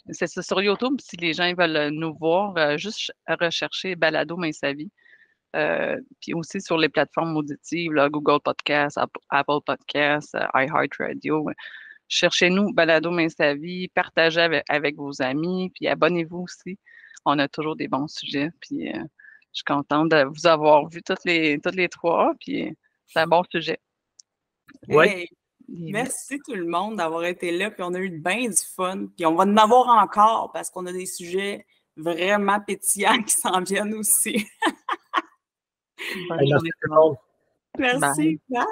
Speaker 2: c'est ça sur YouTube. Si les gens veulent nous voir, juste rechercher Balado Mince sa vie. Puis aussi sur les plateformes auditives, là, Google Podcasts, Apple Podcasts, iHeartRadio. Cherchez-nous, Balado Main sa vie, partagez avec vos amis, puis abonnez-vous aussi. On a toujours des bons sujets, puis je suis contente de vous avoir vu toutes les trois, puis c'est un bon sujet.
Speaker 3: Oui.
Speaker 1: Hey, merci tout le monde d'avoir été là, puis on a eu bien du fun, puis on va en avoir encore parce qu'on a des sujets vraiment pétillants qui s'en viennent aussi.
Speaker 3: Merci tout le monde.
Speaker 1: Merci. Bye.